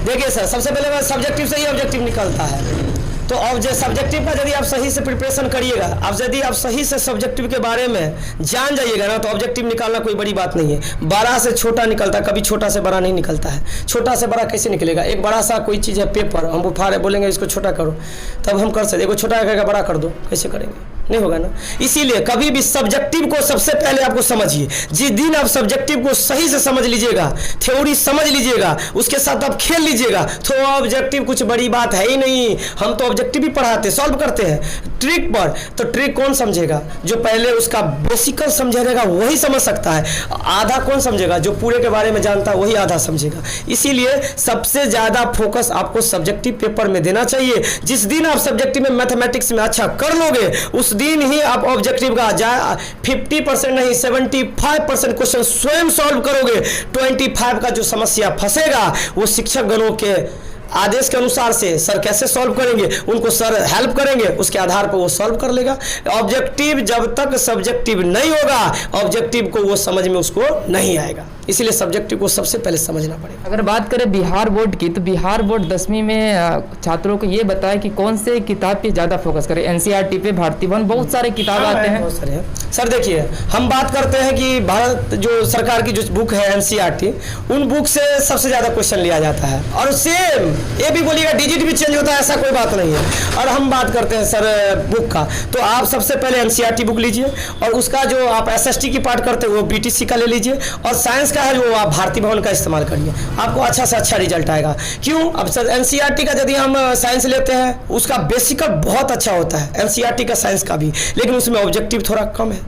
देखिए सर, सबसे पहले सब्जेक्टिव से ही ऑब्जेक्टिव निकलता है। तो अब जो सब्जेक्टिव का यदि आप सही से प्रिपरेशन करिएगा, अब यदि आप सही से सब्जेक्टिव के बारे में जान जाइएगा ना, तो ऑब्जेक्टिव निकालना कोई बड़ी बात नहीं है। बड़ा से छोटा निकलता है, कभी छोटा से बड़ा नहीं निकलता है। छोटा से बड़ा कैसे निकलेगा? एक बड़ा सा कोई चीज़ है, पेपर, हम उठा रहे बोलेंगे इसको छोटा करो, तब हम कर सकते। एक छोटा करके बड़ा कर दो, कैसे करेंगे? नहीं होगा ना। इसीलिए कभी भी सब्जेक्टिव को सबसे पहले आपको समझिए। जिस दिन आप सब्जेक्टिव को सही से समझ लीजिएगा, थ्योरी समझ लीजिएगा, उसके साथ आप खेल लीजिएगा, तो ऑब्जेक्टिव कुछ बड़ी बात है ही नहीं। हम तो ऑब्जेक्टिव ही पढ़ाते, सॉल्व करते हैं ट्रिक पर। तो ट्रिक कौन समझेगा? जो पहले उसका बेसिकल समझेगा वही समझ सकता है। आधा कौन समझेगा? जो पूरे के बारे में जानता है वही आधा समझेगा। इसीलिए सबसे ज़्यादा फोकस आपको सब्जेक्टिव पेपर में देना चाहिए। जिस दिन आप सब्जेक्टिव में मैथमेटिक्स में अच्छा कर लोगे, उस दिन ही आप ऑब्जेक्टिव का 50% नहीं 75% क्वेश्चन स्वयं सॉल्व करोगे। 25 का जो समस्या फंसेगा वो शिक्षक गणों के आदेश के अनुसार से सर कैसे सॉल्व करेंगे, उनको सर हेल्प करेंगे, उसके आधार पर वो सॉल्व कर लेगा। ऑब्जेक्टिव जब तक सब्जेक्टिव नहीं होगा, ऑब्जेक्टिव को वो समझ में उसको नहीं आएगा। इसीलिए सब्जेक्टिव को सबसे पहले समझना पड़ेगा। अगर बात करें बिहार बोर्ड की, तो बिहार बोर्ड 10वीं में छात्रों को ये बताया कि कौन से किताब पे ज़्यादा फोकस करें। एनसीईआरटी पे, भारतीय भवन, बहुत सारे किताब आते हैं। बहुत सारे हैं सर। देखिए, हम बात करते हैं कि भारत जो सरकार की जो बुक है एनसीईआरटी, उन बुक से सबसे ज़्यादा क्वेश्चन लिया जाता है। और सेम ये भी बोलिएगा डिजिट भी चेंज होता है, ऐसा कोई बात नहीं है। और हम बात करते हैं सर बुक का, तो आप सबसे पहले एनसीईआरटी बुक लीजिए, और उसका जो आप एसएसटी की पार्ट करते हैं वो बीटीसी का ले लीजिए, और साइंस का है जो आप भारतीय भवन का इस्तेमाल करिए, आपको अच्छा से अच्छा रिजल्ट आएगा। क्यों? अब सर एनसीईआरटी का यदि हम साइंस लेते हैं, उसका बेसिकल बहुत अच्छा होता है, एनसीईआरटी का साइंस का भी, लेकिन उसमें ऑब्जेक्टिव थोड़ा कम है।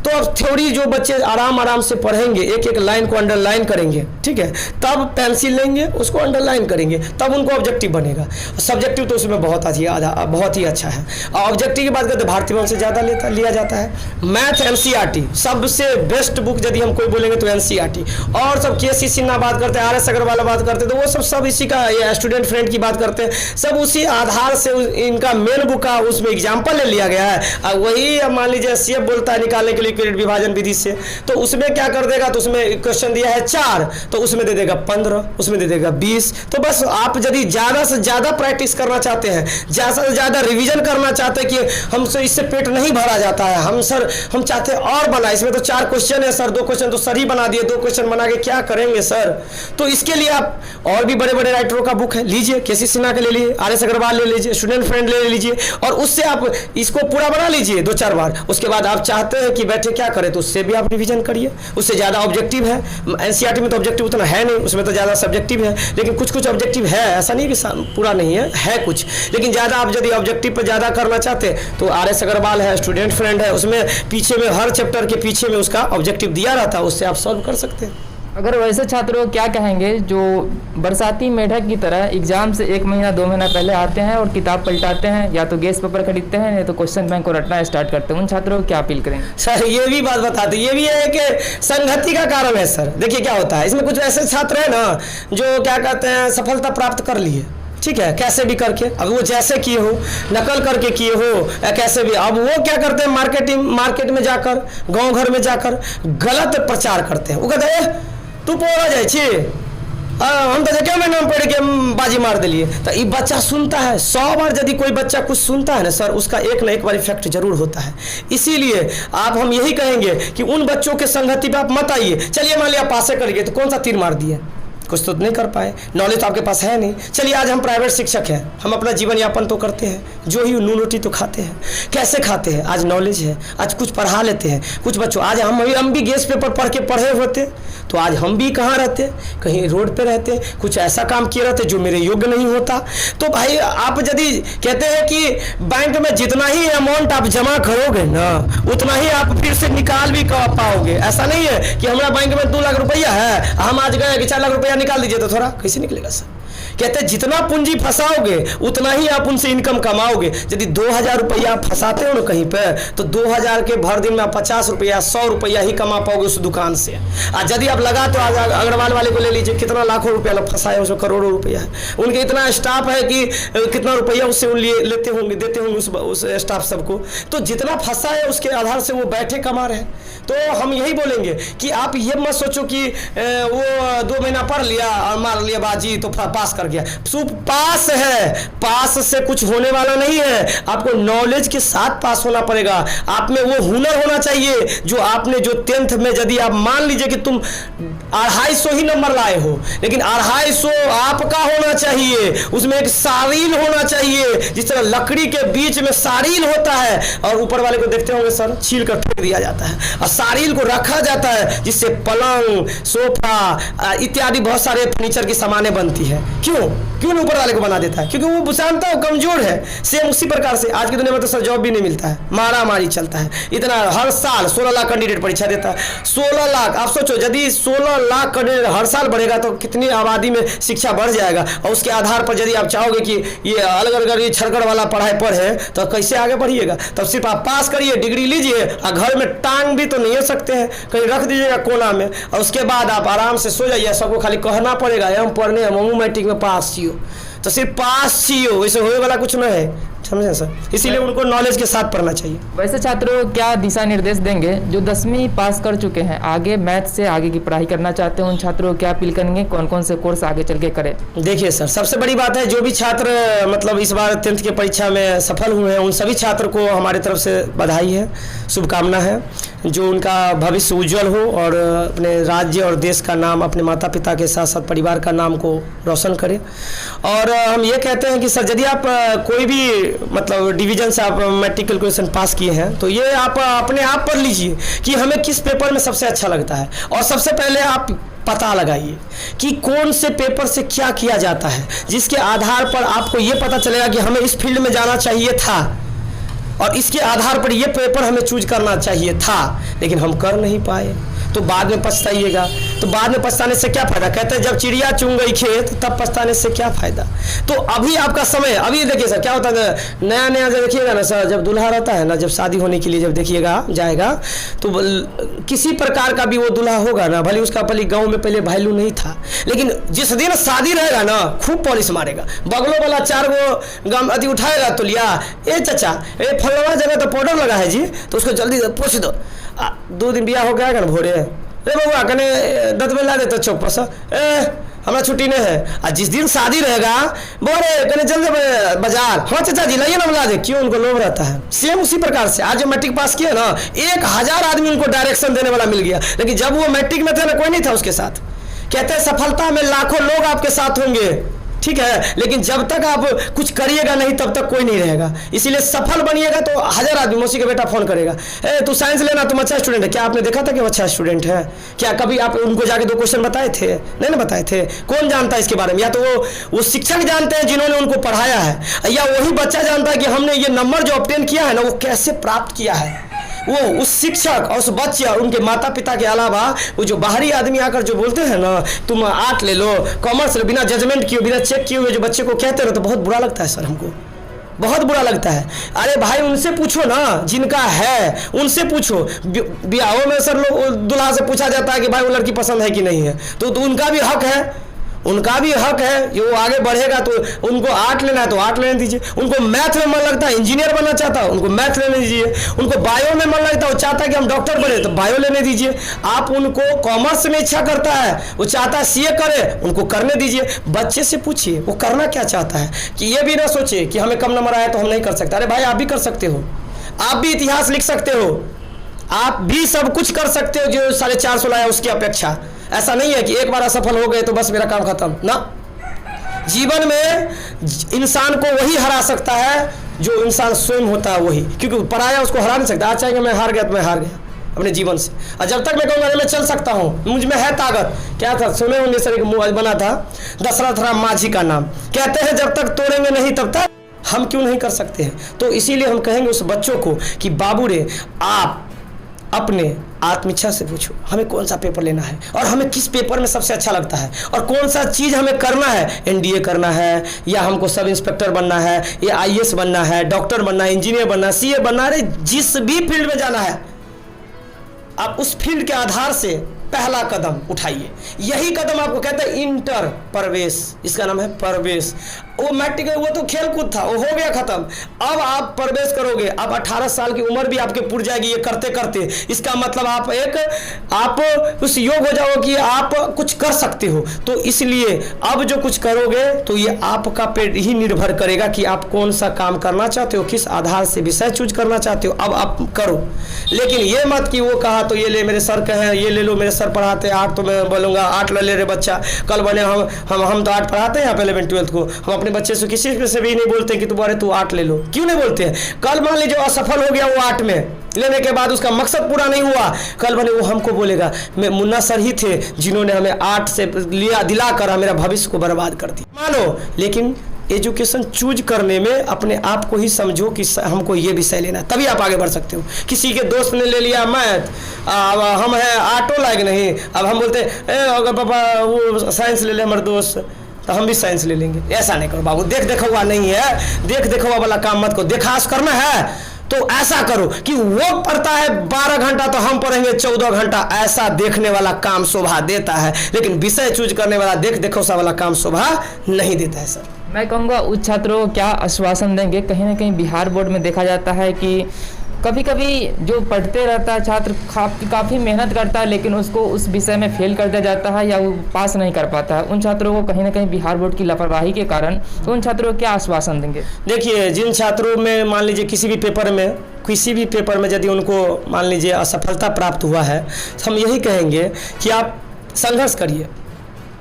तो अब थ्योरी जो बच्चे आराम से पढ़ेंगे, एक एक लाइन को अंडरलाइन करेंगे, ठीक है, तब पेंसिल लेंगे उसको अंडरलाइन करेंगे, तब उनको ऑब्जेक्टिव बनेगा। सब्जेक्टिव तो उसमें बहुत ही अच्छा है। ऑब्जेक्टिव की बात करते हैं, भारतीय भवन से ज़्यादा लिया जाता है। मैथ एनसीईआरटी सबसे बेस्ट बुक यदि हम कोई बोलेंगे तो एनसीईआरटी। और सब के.सी. सिन्हा बात करते हैं, आर.एस. अग्रवाल बात करते हैं, तो वो सब इसी का, ये स्टूडेंट फ्रेंड की बात करते हैं, सब उसी आधार से इनका मेन बुक का उसमें एग्जाम्पल ले लिया गया है। अब वही अब मान लीजिए सीएफ बोलता है निकालने के लिए क्रेडिट विभाजन विधि से, तो उसमें क्या कर देगा, तो उसमें क्वेश्चन दिया है 4, तो उसमें दे देगा 15, उसमें दे देगा 20। तो बस आप यदि ज़्यादा से ज़्यादा प्रैक्टिस करना चाहते हैं, ज़्यादा से ज़्यादा रिवीजन करना चाहते हैं कि हमसे इससे पेट नहीं भरा जाता है, हम चाहते हैं और बना, इसमें तो 4 क्वेश्चन है सर, 2 क्वेश्चन तो सर ही बना दिए, 2 क्वेश्चन बना के क्या करेंगे सर। तो इसके लिए आप और भी बड़े बड़े राइटरों का बुक है, लीजिए, के.सी. सिन्हा के ले लीजिए, आर.एस. अग्रवाल ले लीजिए, स्टूडेंट फ्रेंड ले लीजिए, और उससे आप इसको पूरा बना लीजिए 2-4 बार। उसके बाद आप चाहते हैं कि बैठे क्या करें, तो उससे भी आप रिवीजन करिए, उससे ज़्यादा ऑब्जेक्टिव है। एनसीईआरटी में तो ऑब्जेक्टिव उतना है नहीं, उसमें तो ज़्यादा सब्जेक्टिव है, लेकिन कुछ ऑब्जेक्टिव है, ऐसा नहीं कि पूरा नहीं है कुछ, लेकिन ज़्यादा आप यदि ऑब्जेक्टिव पर ज़्यादा करना चाहते हैं तो आर.एस. अग्रवाल है, स्टूडेंट फ्रेंड है, उसमें पीछे में हर चैप्टर के पीछे में उसका ऑब्जेक्टिव दिया रहता है, उससे आप सॉल्व कर सकते हैं। अगर वैसे छात्रों को क्या कहेंगे जो बरसाती मेढक की तरह एग्जाम से 1 महीना 2 महीना पहले आते हैं और किताब पलटाते हैं, या तो गेस पेपर खरीदते हैं या तो क्वेश्चन बैंक को रटना स्टार्ट करते हैं, उन छात्रों को क्या अपील करें? सर ये भी बात बताते, ये भी है कि संगति का कारण है सर। देखिए क्या होता है, इसमें कुछ ऐसे छात्र हैं ना जो क्या कहते हैं सफलता प्राप्त कर लिए, ठीक है, कैसे भी करके, अब वो जैसे किए हो, नकल करके किए हो या कैसे भी, अब वो क्या करते हैं मार्केट में जाकर, गांव घर में जाकर गलत प्रचार करते हैं। वो कहते हैं तू पोरा जाए छी, हम तो क्या मैं नाम पढ़ के बाजी मार दिलिए। तो ये बच्चा सुनता है, 100 बार यदि कोई बच्चा कुछ सुनता है ना सर, उसका एक ना एक बार इफेक्ट जरूर होता है। इसीलिए आप हम यही कहेंगे कि उन बच्चों के संगति पे आप मत आइए। चलिए मान लिया पासे कर गए, तो कौन सा तीर मार दिए, कुछ तो नहीं कर पाए, नॉलेज तो आपके पास है नहीं। चलिए आज हम प्राइवेट शिक्षक हैं, हम अपना जीवन यापन तो करते हैं, जो ही नून रोटी तो खाते हैं। कैसे खाते हैं? आज नॉलेज है, आज कुछ पढ़ा लेते हैं कुछ बच्चों। आज हम भी गेस पेपर पढ़ के पढ़े होते तो आज हम भी कहाँ रहते, कहीं रोड पे रहते, कुछ ऐसा काम किए रहते जो मेरे योग्य नहीं होता। तो भाई आप यदि कहते हैं कि बैंक में जितना ही अमाउंट आप जमा करोगे ना, उतना ही आप फिर से निकाल भी पाओगे। ऐसा नहीं है कि हमारा बैंक में 2 लाख रुपया है, हम आज गए कि 4 लाख रुपया निकाल दीजिए, तो थोड़ा कैसे निकलेगा सर? कहते हैं जितना पूंजी फंसाओगे उतना ही आप उनसे इनकम कमाओगे। यदि 2000 रुपया आप फंसाते हो ना कहीं पे, तो 2000 के भर दिन में आप 50 रुपया 100 रुपया ही कमा पाओगे उस दुकान से। आज यदि आप लगा तो आज अग्रवाल वाले को ले लीजिए, कितना लाखों रुपया लोग फंसाए, उसमें करोड़ों रुपया है। उनके इतना स्टाफ है कि कितना रुपया उससे लेते होंगे, देते होंगे उस स्टाफ सबको। तो जितना फंसा है उसके आधार से वो बैठे कमा रहे हैं। तो हम यही बोलेंगे कि आप ये मत सोचो कि वो 2 महीना पढ़ लिया और मार लिया बाजी तो पास कर गया। सिर्फ पास है, पास से कुछ होने वाला नहीं है, आपको नॉलेज के साथ पास होना पड़ेगा। आप में वो हुनर होना चाहिए जो आपने जो 10th में, यदि आप मान लीजिए कि तुम 250 ही नंबर लाए हो, लेकिन 250 आपका होना चाहिए, उसमें एक सारील होना चाहिए, जिस तरह लकड़ी के बीच में सारील होता है और ऊपर वाले को देखते होंगे सर, छील कर फेंक दिया जाता है और सारील को रखा जाता है, जिससे पलंग, सोफा इत्यादि बहुत सारे फर्नीचर की सामानें बनती है। क्यों ऊपर वाले को बना देता है? क्योंकि वो जानता है कमजोर है। सेम उसी प्रकार से आज की दुनिया में तो सर जॉब भी नहीं मिलता है, मारा मारी चलता है। इतना हर साल 16 लाख कैंडिडेट परीक्षा देता है, 16 लाख। आप सोचो यदि 16 लाख कैंडिडेट हर साल बढ़ेगा तो कितनी आबादी में शिक्षा बढ़ जाएगा। और उसके आधार पर यदि आप चाहोगे कि ये अलग अलग ये छरगड़ वाला पढ़ाई पढ़े तो कैसे आगे बढ़िएगा? तब सिर्फ आप पास करिए, डिग्री लीजिए और घर में टांग भी तो नहीं हो सकते हैं, कहीं रख दीजिएगा कोना में और उसके बाद आप आराम से सो जाइए। सबको खाली कहना पड़ेगा हम पढ़ने, हम मैट्रिक में पास छियो, तो सिर्फ पास छियो, वैसे होने वाला कुछ नहीं है, समझे सर? इसीलिए उनको नॉलेज के साथ पढ़ना चाहिए। वैसे छात्रों क्या दिशा निर्देश देंगे जो 10वीं पास कर चुके हैं, आगे मैथ से आगे की पढ़ाई करना चाहते हैं, उन छात्रों को क्या अपील करेंगे, कौन कौन से कोर्स आगे चल के करें? देखिए सर, सबसे बड़ी बात है जो भी छात्र मतलब इस बार 10th की परीक्षा में सफल हुए हैं, उन सभी छात्र को हमारे तरफ से बधाई है, शुभकामना है, जो उनका भविष्य उज्जवल हो और अपने राज्य और देश का नाम, अपने माता पिता के साथ साथ परिवार का नाम को रोशन करें। और हम ये कहते हैं कि सर यदि आप कोई भी मतलब डिवीजन से आप मैट्रिक कैलकुलेशन पास किए हैं तो ये आप अपने आप पढ़ लीजिए कि हमें किस पेपर में सबसे अच्छा लगता है, और सबसे पहले आप पता लगाइए कि कौन से पेपर से क्या किया जाता है, जिसके आधार पर आपको ये पता चलेगा कि हमें इस फील्ड में जाना चाहिए था और इसके आधार पर ये पेपर हमें चूज करना चाहिए था, लेकिन हम कर नहीं पाए तो बाद में पछताइएगा। तो बाद में पछताने से क्या फायदा? कहते हैं जब चिड़िया चुन गई खेत तब पछताने से क्या फायदा? तो अभी आपका समय, अभी देखिए सर क्या होता है, नया नया जब देखिएगा ना सर, जब दूल्हा रहता है ना, जब शादी होने के लिए जब देखिएगा जाएगा तो किसी प्रकार का भी वो दूल्हा होगा ना, भले उसका भले गाँव में पहले वैल्यू नहीं था, लेकिन जिस दिन शादी रहेगा ना खूब पॉलिश मारेगा, बगलों वाला 4 गो गम अति उठाएगा तो लिया, ए चाचा ए फलवा जगह तो पाउडर लगा है जी, तो उसको जल्दी पोछ दो। 2 दिन बिया हो गया ना भोरे, रे बउआ कने दत में ला दे तो चौक पर हमारा छुट्टी नहीं है। और जिस दिन शादी रहेगा बोरे कने चल दे बाजार, हाँ चाचा जी लाइए ना ला दे। क्यों? उनको लोभ रहता है। सेम उसी प्रकार से आज जो मैट्रिक पास किया ना, 1000 आदमी उनको डायरेक्शन देने वाला मिल गया, लेकिन जब वो मैट्रिक में थे ना कोई नहीं था उसके साथ। कहते हैं सफलता में लाखों लोग आपके साथ होंगे, ठीक है, लेकिन जब तक आप कुछ करिएगा नहीं तब तक कोई नहीं रहेगा। इसीलिए सफल बनिएगा तो 1000 आदमी, मौसी का बेटा फोन करेगा, तू साइंस लेना, तुम अच्छा स्टूडेंट है। क्या आपने देखा था कि वो अच्छा स्टूडेंट है? क्या कभी आप उनको जाके 2 क्वेश्चन बताए थे? नहीं ना बताए थे। कौन जानता है इसके बारे में? या तो वो शिक्षक जानते हैं जिन्होंने उनको पढ़ाया है, या वही बच्चा जानता है कि हमने ये नंबर जो ऑब्टेन किया है ना वो कैसे प्राप्त किया है। वो उस शिक्षक और उस बच्चे और उनके माता पिता के अलावा वो जो बाहरी आदमी आकर जो बोलते हैं ना, तुम आर्ट ले लो, कॉमर्स ले, बिना जजमेंट किए, बिना चेक किए हुए जो बच्चे को कहते हैं ना, तो बहुत बुरा लगता है सर, हमको बहुत बुरा लगता है। अरे भाई उनसे पूछो ना, जिनका है उनसे पूछो। ब्याहों में सर लोग दूल्हा से पूछा जाता है कि भाई वो लड़की पसंद है कि नहीं है, तो उनका भी हक है, उनका भी हक है। जो आगे बढ़ेगा तो उनको आर्ट लेना है तो आर्ट लेने दीजिए, उनको मैथ में मन लगता है, इंजीनियर बनना चाहता है, उनको मैथ लेने दीजिए, उनको बायो में मन लगता है, वो चाहता है कि हम डॉक्टर बने तो बायो लेने दीजिए। आप उनको कॉमर्स में इच्छा करता है, वो चाहता है सीए करे, उनको करने दीजिए। बच्चे से पूछिए वो करना क्या चाहता है, कि ये भी ना सोचे कि हमें कम नंबर आया तो हम नहीं कर सकते। अरे भाई आप भी कर सकते हो, आप भी इतिहास लिख सकते हो, आप भी सब कुछ कर सकते हो जो 450 लाया उसकी अपेक्षा। ऐसा नहीं है कि एक बार असफल हो गए तो बस मेरा काम खत्म ना। जीवन में इंसान को वही हरा सकता है जो इंसान स्वयं होता है वही, क्योंकि पराया उसको हरा नहीं सकता। आज चाहेंगे मैं हार गया तो मैं हार गया अपने जीवन से, और जब तक मैं कहूँगा मैं चल सकता हूँ, मुझ में है ताकत। क्या था, सुने होंगे सर, एक मोबाइल बना था दशरथ राम माझी का नाम, कहते हैं जब तक तोड़ेंगे नहीं तब तक हम क्यों नहीं कर सकते हैं। तो इसीलिए हम कहेंगे उस बच्चों को कि बाबू रे आप अपने आत्मिच्छा से पूछो हमें कौन सा पेपर लेना है और हमें किस पेपर में सबसे अच्छा लगता है और कौन सा चीज़ हमें करना है। एनडीए करना है, या हमको सब इंस्पेक्टर बनना है, या आईएएस बनना है, डॉक्टर बनना है, इंजीनियर बनना है, सीए बनना है, जिस भी फील्ड में जाना है आप उस फील्ड के आधार से पहला कदम उठाइए। यही कदम आपको कहते हैं इंटर प्रवेश, इसका नाम है प्रवेश। वो मैट्रिक वो तो खेल कूद था, वो हो गया खत्म। अब आप प्रवेश करोगे, अब 18 साल की उम्र भी आपके पुर जाएगी ये करते करते। इसका मतलब आप उस योग हो जाओ कि आप कुछ कर सकते हो। तो इसलिए अब जो कुछ करोगे तो ये आपका पे ही निर्भर करेगा कि आप कौन सा काम करना चाहते हो, किस आधार से विषय चूज करना चाहते हो, अब आप करो। लेकिन ये मत कि वो कहा तो ये ले, मेरे सर कहे ये ले लो, मेरे सर पढ़ाते 8 तो मैं बोलूँगा 8 ले रे बच्चा। कल बने हम तो 8 पढ़ाते हैं यहाँ पे 11 12 को। हम अपने बच्चे से किसी से भी नहीं बोलते कि तुम्हारे तू 8 ले लो, क्यों नहीं बोलते हैं? कल मान लीजिए असफल हो गया वो 8 में लेने के बाद, उसका मकसद पूरा नहीं हुआ, कल बने वो हमको बोलेगा मैं मुन्ना सर ही थे जिन्होंने हमें 8 से दिलाकर मेरा भविष्य को बर्बाद कर दिया। मानो, लेकिन एजुकेशन चूज करने में अपने आप को ही समझो कि हमको ये विषय लेना है, तभी आप आगे बढ़ सकते हो। किसी के दोस्त ने ले लिया मैथ, अब हम हैं ऑटो लायक नहीं, अब हम बोलते अगर पापा वो साइंस ले ले हमारे दोस्त तो हम भी साइंस ले लेंगे। ऐसा नहीं करो बाबू, देख हुआ नहीं है, देख हुआ वाला काम मत करो। देखास करना है तो ऐसा करो कि वो पढ़ता है 12 घंटा तो हम पढ़ेंगे 14 घंटा, ऐसा देखने वाला काम शोभा देता है। लेकिन विषय चूज करने वाला देखो सा वाला काम शोभा नहीं देता है सर। मैं कहूँगा उच्च छात्रों को क्या आश्वासन देंगे? कहीं ना कहीं बिहार बोर्ड में देखा जाता है कि कभी कभी जो पढ़ते रहता है छात्र काफ़ी मेहनत करता है, लेकिन उसको उस विषय में फेल कर दिया जाता है या वो पास नहीं कर पाता है। उन छात्रों को कहीं ना कहीं बिहार बोर्ड की लापरवाही के कारण, तो उन छात्रों को क्या आश्वासन देंगे? देखिए, जिन छात्रों में मान लीजिए किसी भी पेपर में यदि उनको मान लीजिए असफलता प्राप्त हुआ है, हम यही कहेंगे कि आप संघर्ष करिए।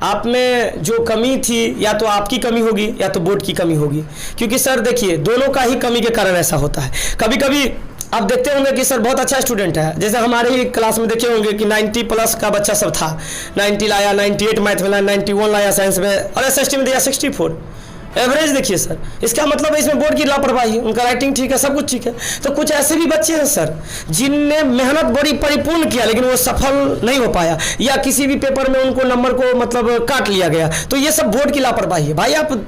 आप में जो कमी थी या तो आपकी कमी होगी या तो बोर्ड की कमी होगी, क्योंकि सर देखिए दोनों का ही कमी के कारण ऐसा होता है। कभी कभी आप देखते होंगे कि सर बहुत अच्छा स्टूडेंट है, जैसे हमारे ही क्लास में देखे होंगे कि 90 प्लस का बच्चा सब था, 90 लाया, 98 मैथ में लाया, 91 लाया साइंस में, और SST में दिया 64 एवरेज। देखिए सर, इसका मतलब है इसमें बोर्ड की लापरवाही, उनका राइटिंग ठीक है, सब कुछ ठीक है। तो कुछ ऐसे भी बच्चे हैं सर जिनने मेहनत बड़ी परिपूर्ण किया लेकिन वो सफल नहीं हो पाया, या किसी भी पेपर में उनको नंबर को मतलब काट लिया गया। तो ये सब बोर्ड की लापरवाही है। भाई आप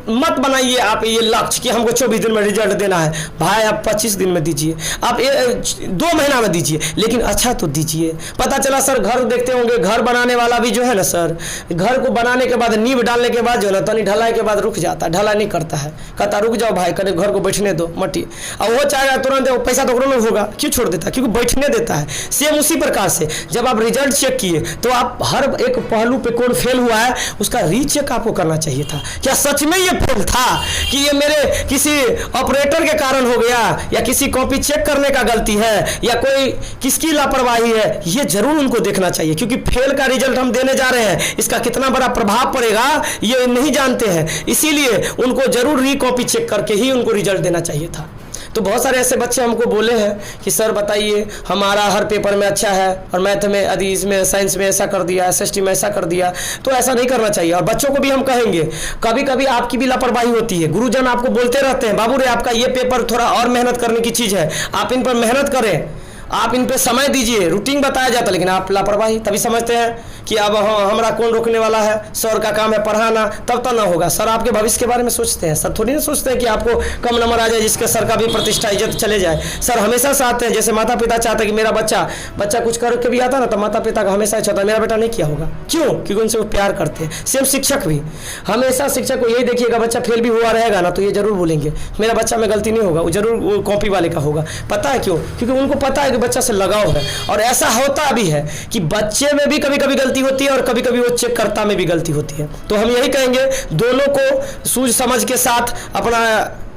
मत बनाइए आप ये लक्ष्य कि हमको 24 दिन में रिजल्ट देना है। भाई आप 25 दिन में दीजिए, आप 2 महीना में दीजिए, लेकिन अच्छा तो दीजिए। पता चला सर, घर देखते होंगे, घर बनाने वाला भी जो है ना सर, घर को बनाने के बाद नींव डालने के बाद जो है ना तनी ढलाई के बाद रुक जाता है, ढलाई नहीं करता है, कहता रुक जाओ भाई, कहीं घर को बैठने दो मट्टी। अब वो चाहेगा तुरंत पैसा तो में होगा, क्यों छोड़ देता है? क्योंकि बैठने देता है। सेम उसी प्रकार से जब आप रिजल्ट चेक किए तो आप हर एक पहलू पे कौन फेल हुआ है उसका रीचेक आपको करना चाहिए था। क्या सच में ये फेल था कि ये मेरे किसी ऑपरेटर के कारण हो गया, या किसी कॉपी चेक करने का गलती है, या कोई किसकी लापरवाही है? ये जरूर उनको देखना चाहिए, क्योंकि फेल का रिजल्ट हम देने जा रहे हैं, इसका कितना बड़ा प्रभाव पड़ेगा ये नहीं जानते हैं। इसीलिए उनको जरूर री-कॉपी चेक करके ही उनको रिजल्ट देना चाहिए था। तो बहुत सारे ऐसे बच्चे हमको बोले हैं कि सर बताइए, हमारा हर पेपर में अच्छा है और मैथ में यदि इसमें साइंस में ऐसा कर दिया, SST में ऐसा कर दिया, तो ऐसा नहीं करना चाहिए। और बच्चों को भी हम कहेंगे, कभी कभी आपकी भी लापरवाही होती है। गुरुजन आपको बोलते रहते हैं, बाबू रे आपका ये पेपर थोड़ा और मेहनत करने की चीज़ है, आप इन पर मेहनत करें, आप इन पे समय दीजिए, रूटीन बताया जाता है, लेकिन आप लापरवाही। तभी समझते हैं कि अब हमारा कौन रोकने वाला है, सर का काम है पढ़ाना, तब तो ना होगा। सर आपके भविष्य के बारे में सोचते हैं, सर थोड़ी ना सोचते हैं कि आपको कम नंबर आ जाए जिसके सर का भी प्रतिष्ठा इज्जत चले जाए। सर हमेशा चाहते हैं, जैसे माता पिता चाहते हैं कि मेरा बच्चा कुछ करके भी आता ना, तो माता पिता का हमेशा चाहता है मेरा बेटा नहीं किया होगा। क्यों? क्योंकि उनसे वो प्यार करते हैं। सेम शिक्षक भी हमेशा शिक्षक को यही देखिएगा, बच्चा फेल भी हुआ रहेगा ना तो ये जरूर बोलेंगे मेरा बच्चा में गलती नहीं होगा, वो जरूर वो कॉपी वाले का होगा। पता है क्यों? क्योंकि उनको पता है कि बच्चा से लगाव है। और ऐसा होता भी है कि बच्चे में भी कभी कभी गलती होती है और कभी कभी वो चेककर्ता में भी गलती होती है। तो हम यही कहेंगे दोनों को सूझ समझ के साथ अपना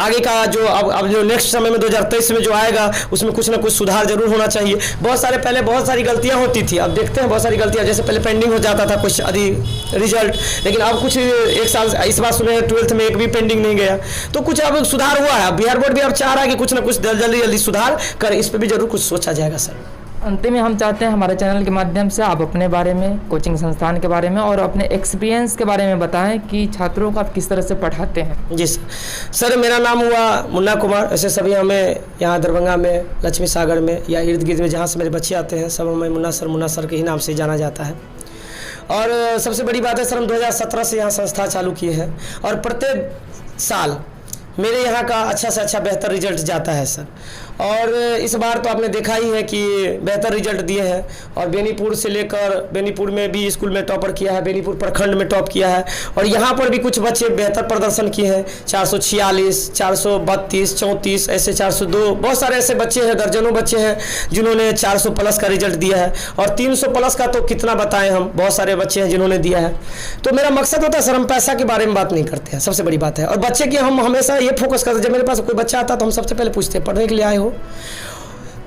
आगे का जो अब जो नेक्स्ट समय में 2023 में जो आएगा उसमें कुछ ना कुछ सुधार जरूर होना चाहिए। पहले बहुत सारी गलतियां होती थी, अब देखते हैं बहुत सारी गलतियां, जैसे पहले पेंडिंग हो जाता था कुछ आदि रिजल्ट, लेकिन अब कुछ एक साल इस बार सुने 12th में एक भी पेंडिंग नहीं गया, तो कुछ अब सुधार हुआ है। बिहार बोर्ड भी अब चाह रहा है कि कुछ ना कुछ जल्दी सुधार करे, इस पर भी जरूर कुछ सोचा जाएगा सर। अंतिम में हम चाहते हैं हमारे चैनल के माध्यम से आप अपने बारे में, कोचिंग संस्थान के बारे में और अपने एक्सपीरियंस के बारे में बताएं कि छात्रों को आप किस तरह से पढ़ाते हैं। जी सर, मेरा नाम हुआ मुन्ना कुमार। ऐसे सभी हमें यहाँ दरभंगा में, लक्ष्मी सागर में या इर्द गिर्द में जहाँ से मेरे बच्चे आते हैं सब हमें मुन्ना सर के ही नाम से जाना जाता है। और सबसे बड़ी बात है सर, हम 2017 से यहाँ संस्था चालू किए हैं और प्रत्येक साल मेरे यहाँ का अच्छा से अच्छा बेहतर रिजल्ट जाता है सर। और इस बार तो आपने देखा ही है कि बेहतर रिजल्ट दिए हैं और बेनीपुर से लेकर बेनीपुर में भी स्कूल में टॉपर किया है, बेनीपुर प्रखंड में टॉप किया है और यहाँ पर भी कुछ बच्चे बेहतर प्रदर्शन किए हैं। 446, 432, 34, ऐसे 402, बहुत सारे ऐसे बच्चे हैं, दर्जनों बच्चे हैं जिन्होंने 400 प्लस का रिजल्ट दिया है और 300 प्लस का तो कितना बताएं हम, बहुत सारे बच्चे हैं जिन्होंने दिया है। तो मेरा मकसद होता है सर, हम पैसा के बारे में बात नहीं करते हैं, सबसे बड़ी बात है। और बच्चे की हम हमेशा ये फोकस करते हैं, जब मेरे पास कोई बच्चा आता है तो हम सबसे पहले पूछते हैं पढ़ने के लिए आए हो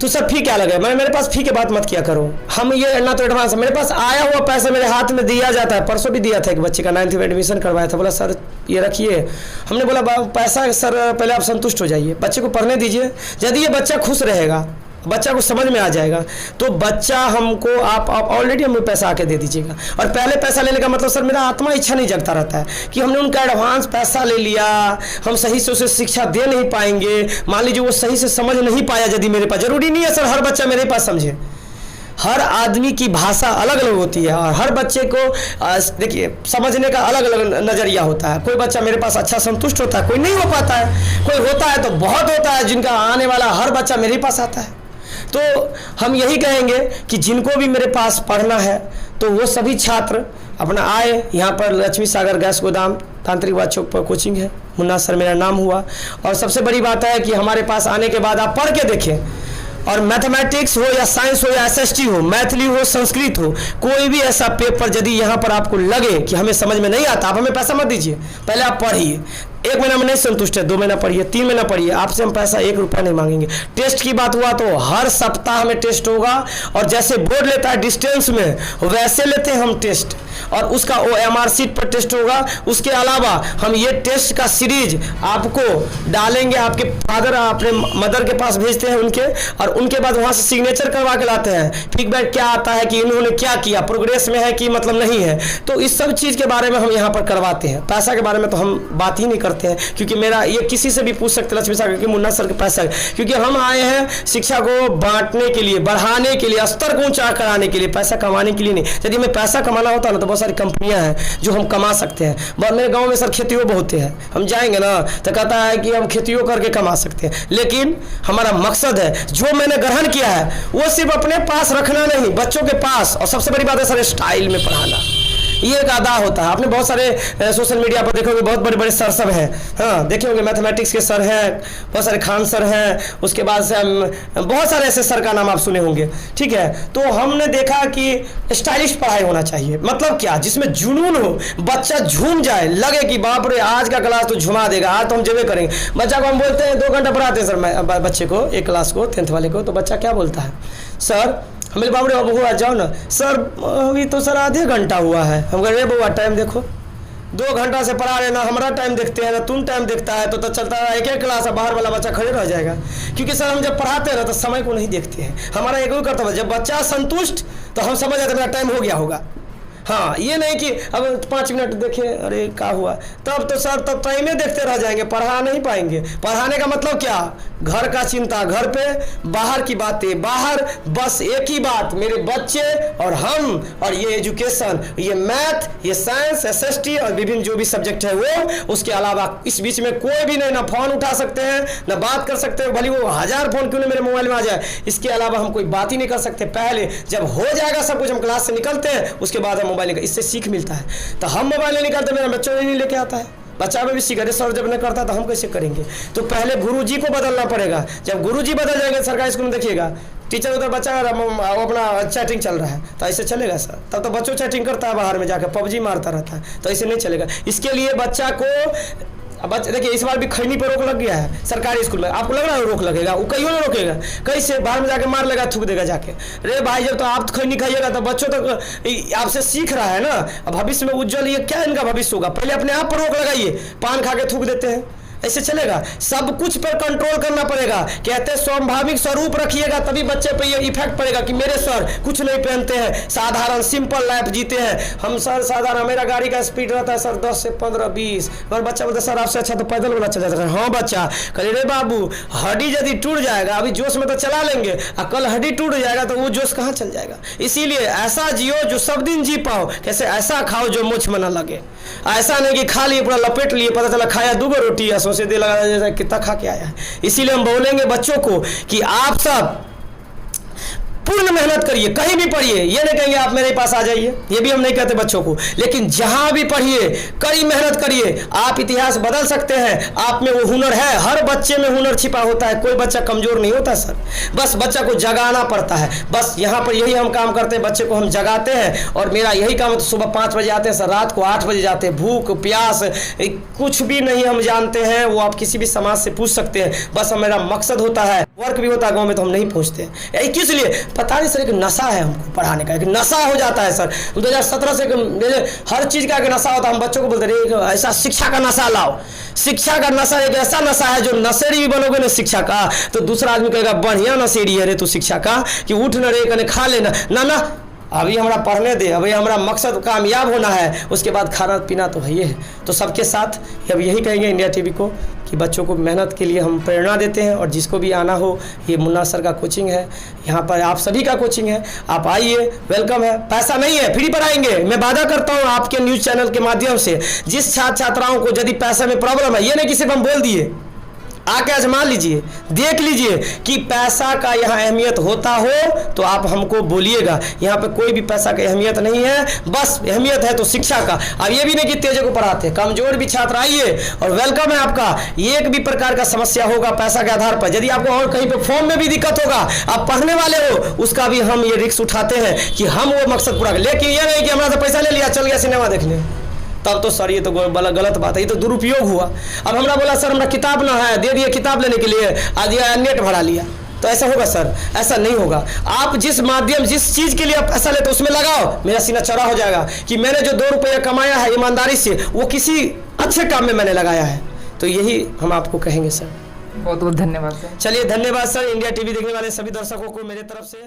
तो सर फी क्या लगे। मेरे पास फी की बात मत किया करो, हम ये ना तो एडवांस, मेरे पास आया हुआ पैसा मेरे हाथ में दिया जाता है। परसों भी दिया था एक बच्चे का 9th में एडमिशन करवाया था, बोला सर ये रखिए। हमने बोला पैसा सर पहले आप संतुष्ट हो जाइए, बच्चे को पढ़ने दीजिए। यदि ये बच्चा खुश रहेगा, बच्चा को समझ में आ जाएगा तो बच्चा हमको आप ऑलरेडी हमें पैसा आके दे दीजिएगा। और पहले पैसा लेने का मतलब सर मेरा आत्मा इच्छा नहीं जगता रहता है कि हमने उनका एडवांस पैसा ले लिया, हम सही से उसे शिक्षा दे नहीं पाएंगे, मान लीजिए वो सही से समझ नहीं पाया यदि मेरे पास। जरूरी नहीं है सर हर बच्चा मेरे पास समझे, हर आदमी की भाषा अलग अलग होती है और हर बच्चे को देखिए समझने का अलग अलग नज़रिया होता है। कोई बच्चा मेरे पास अच्छा संतुष्ट होता है, कोई नहीं हो पाता है, कोई होता है तो बहुत होता है, जिनका आने वाला हर बच्चा मेरे पास आता है। तो हम यही कहेंगे कि जिनको भी मेरे पास पढ़ना है तो वो सभी छात्र अपना आए। यहाँ पर लक्ष्मी सागर गैस गोदाम तांत्रिक चौक पर कोचिंग है, मुन्ना सर मेरा नाम हुआ। और सबसे बड़ी बात है कि हमारे पास आने के बाद आप पढ़ के देखें, और मैथमेटिक्स हो या साइंस हो या SST हो, मैथिली हो, संस्कृत हो, कोई भी ऐसा पेपर यदि यहाँ पर आपको लगे कि हमें समझ में नहीं आता, आप हमें पैसा मत दीजिए, पहले आप पढ़िए। 1 महीना में नहीं संतुष्ट है 2 महीना पढ़िए, 3 महीना पढ़िए, आपसे हम पैसा 1 रुपया नहीं मांगेंगे। टेस्ट की बात हुआ तो हर सप्ताह में टेस्ट होगा और जैसे बोर्ड लेता है डिस्टेंस में वैसे लेते हैं हम टेस्ट, और उसका OMR शीट पर टेस्ट होगा। उसके अलावा हम ये टेस्ट का सीरीज आपको डालेंगे, आपके फादर अपने मदर के पास भेजते हैं उनके, और उनके बाद वहाँ से सिग्नेचर करवा के लाते हैं। फीडबैक क्या आता है कि इन्होंने क्या किया, प्रोग्रेस में है कि मतलब नहीं है, तो इस सब चीज़ के बारे में हम यहाँ पर करवाते हैं। पैसा के बारे में तो हम बात ही नहीं करते हैं, क्योंकि मेरा ये किसी से भी पूछ सकते लक्ष्मी सागर की मुन्ना सर के पैसा, क्योंकि हम आए हैं शिक्षा को बांटने के लिए, बढ़ाने के लिए, स्तर को ऊंचा कराने के लिए, पैसा कमाने के लिए नहीं। यदि हमें पैसा कमाना होता ना तो बहुत सारी कंपनियां हैं जो हम कमा सकते हैं। मेरे गांव में सर खेतियों बहुत है, हम जाएंगे ना तो कहता है कि हम खेतियों करके कमा सकते हैं, लेकिन हमारा मकसद है जो मैंने ग्रहण किया है वो सिर्फ अपने पास रखना नहीं, बच्चों के पास। और सबसे बड़ी बात है सर स्टाइल में पढ़ाना, ये एक अदा होता है। आपने बहुत सारे सोशल मीडिया पर देखोगे बहुत बड़े बड़े सर सब हैं, हाँ देखे होंगे, मैथमेटिक्स के सर हैं, बहुत सारे खान सर हैं, उसके बाद से बहुत सारे ऐसे सर का नाम आप सुने होंगे, ठीक है। तो हमने देखा कि स्टाइलिश पढ़ाई होना चाहिए, मतलब क्या, जिसमें जुनून हो, बच्चा झूम जाए, लगे कि बाप रे आज का क्लास तो झुमा देगा, आज तो हम जेबे करेंगे। बच्चा को हम बोलते हैं 2 घंटा पढ़ाते हैं सर, मैं बच्चे को एक क्लास को 10th वाले को, तो बच्चा क्या बोलता है, सर हमें बाबू अब हुआ जाओ ना सर, अभी तो सर आधे घंटा हुआ है। हम कह रहे बउआ टाइम देखो, 2 घंटा से पढ़ा रहे ना, हमारा टाइम देखते हैं ना तुम टाइम देखता है, तो चलता है एक क्लास, बाहर वाला बच्चा खड़े रह जाएगा। क्योंकि सर हम जब पढ़ाते हैं ना तो समय को नहीं देखते हैं, हमारा एक कर्तव्य, जब बच्चा संतुष्ट तो हम समझ जाते मेरा टाइम हो गया होगा। हाँ, ये नहीं कि अब 5 मिनट देखे अरे क्या हुआ, तब तो सर तब टाइमे देखते रह जाएंगे, पढ़ा नहीं पाएंगे। पढ़ाने का मतलब क्या, घर का चिंता घर पे, बाहर की बातें बाहर, बस एक ही बात, मेरे बच्चे और हम, और ये एजुकेशन, ये मैथ, ये साइंस, SST और विभिन्न जो भी सब्जेक्ट है वो। उसके अलावा इस बीच में कोई भी नहीं, ना फोन उठा सकते हैं, ना बात कर सकते हैं, भले वो 1000 फोन क्यों नहीं मेरे मोबाइल में आ जाए, इसके अलावा हम कोई बात ही नहीं कर सकते। पहले जब हो जाएगा सब कुछ, हम क्लास से निकलते हैं, उसके बाद हम मोबाइल, इससे सीख मिलता है। तो हम मोबाइल नहीं निकालते, मेरा बच्चों ने नहीं लेके आता है, बच्चा में भी सीख रहे, सर जब नहीं करता तो हम कैसे करेंगे। तो पहले गुरुजी को बदलना पड़ेगा, जब गुरुजी बदल जाएंगे, सरकारी स्कूल में देखिएगा टीचर उधर बच्चा अपना चैटिंग चल रहा है, तो ऐसे चलेगा सर? तब तो बच्चों चैटिंग करता है बाहर में जाकर, PUBG मारता रहता है, तो ऐसे नहीं चलेगा। इसके लिए बच्चा को देखिए इस बार भी खैनी पर रोक लग गया है सरकारी स्कूल में, आपको लग रहा है रोक लगेगा? वो कहीं नहीं रोकेगा, कैसे बाहर में जाके मार लेगा, थूक देगा जाके। रे भाई जब तो आप खैनी खाइएगा तो बच्चों तक आपसे सीख रहा है ना, अब भविष्य में उज्जवल, ये क्या इनका भविष्य होगा, पहले अपने आप पर रोक लगाइए। पान खा के थूक देते हैं, ऐसे चलेगा? सब कुछ पर कंट्रोल करना पड़ेगा। कहते स्वाभाविक स्वरूप रखिएगा तभी बच्चे पे ये इफेक्ट पड़ेगा कि मेरे सर कुछ नहीं पहनते हैं, साधारण सिंपल लाइफ जीते हैं। हम सर साधारण, मेरा गाड़ी का स्पीड रहता है सर 10 से 15 20, और बच्चा बोलता सर आपसे अच्छा तो पैदल वाला चल जाता है। हाँ बच्चा, कहे रे बाबू हड्डी यदि टूट जाएगा, अभी जोश में तो चला लेंगे, और कल हड्डी टूट जाएगा तो वो जोश कहाँ चल जाएगा। इसीलिए ऐसा जियो जो सब दिन जी पाओ, कैसे ऐसा खाओ जो मुझ में न लगे। ऐसा नहीं कि खा लिए पूरा लपेट लिए, पता चला खाया 2 रोटी या उसे दे लगा जैसा कितना खा के आया है। इसीलिए हम बोलेंगे बच्चों को कि आप सब पूर्ण मेहनत करिए, कहीं भी पढ़िए। ये नहीं कहेंगे आप मेरे पास आ जाइए, ये भी हम नहीं कहते बच्चों को, लेकिन जहां भी पढ़िए कड़ी मेहनत करिए। आप इतिहास बदल सकते हैं, आप में वो हुनर है, हर बच्चे में हुनर छिपा होता है, कोई बच्चा कमजोर नहीं होता सर, बस बच्चा को जगाना पड़ता है। बस यहाँ पर यही हम काम करते हैं, बच्चे को हम जगाते हैं। और मेरा यही काम है, तो सुबह 5 बजे आते हैं सर, रात को 8 बजे जाते हैं। भूख प्यास कुछ भी नहीं हम जानते हैं, वो आप किसी भी समाज से पूछ सकते हैं। बस मेरा मकसद होता है, वर्क भी होता है गाँव में, तो हम नहीं पहुँचते यही किस लिए पता नहीं सर, एक नशा है हमको पढ़ाने का, एक नशा हो जाता है सर। 2017 से हर चीज़ का एक नशा होता है। हम बच्चों को बोलते रहे ऐसा शिक्षा का नशा लाओ, शिक्षा का नशा एक ऐसा नशा है जो नशेड़ी भी बनोगे ना शिक्षा का, तो दूसरा आदमी कहेगा बढ़िया नशेड़ी है रे तू शिक्षा का, कि उठ न रे कने खा लेना ना, अभी हमारा पढ़ने दे, अभी हमारा मकसद कामयाब होना है, उसके बाद खाना पीना तो है। तो सबके साथ अब यही कहेंगे इंडिया टीवी को कि बच्चों को मेहनत के लिए हम प्रेरणा देते हैं। और जिसको भी आना हो, ये मुन्ना सर का कोचिंग है, यहाँ पर आप सभी का कोचिंग है, आप आइए, वेलकम है। पैसा नहीं है, फ्री पढ़ाएंगे। मैं वादा करता हूँ आपके न्यूज़ चैनल के माध्यम से, जिस छात्र छात्राओं को यदि पैसे में प्रॉब्लम है, ये नहीं कि सिर्फ हम बोल दिए, आके आजमा लीजिए, देख लीजिए कि पैसा का यहाँ अहमियत होता हो तो आप हमको बोलिएगा। यहाँ पे कोई भी पैसा की अहमियत नहीं है, बस अहमियत है तो शिक्षा का। अब ये भी नहीं कि तेजे को पढ़ाते, कमजोर भी छात्र आइए और वेलकम है आपका। एक भी प्रकार का समस्या होगा पैसा के आधार पर, यदि आपको और कहीं पे फॉर्म में भी दिक्कत होगा, आप पढ़ने वाले हो, उसका भी हम ये रिस्क उठाते हैं कि हम वो मकसद पूरा। लेकिन ये नहीं कि हमारा से पैसा ले लिया चल गया सिनेमा देखने, तब तो सर ये तो गलत बात है, ये तो दुरुपयोग हुआ। अब हमरा बोला सर हमरा किताब ना है, दे दिए किताब लेने के लिए, आज नेट भरा लिया, तो ऐसा होगा सर? ऐसा नहीं होगा। आप जिस माध्यम, जिस चीज़ के लिए आप पैसा लेते उसमें लगाओ, मेरा सीना चौड़ा हो जाएगा कि मैंने जो 2 रुपये कमाया है ईमानदारी से, वो किसी अच्छे काम में मैंने लगाया है। तो यही हम आपको कहेंगे सर। बहुत बहुत धन्यवाद सर। चलिए धन्यवाद सर। इंडिया टीवी देखने वाले सभी दर्शकों को मेरे तरफ से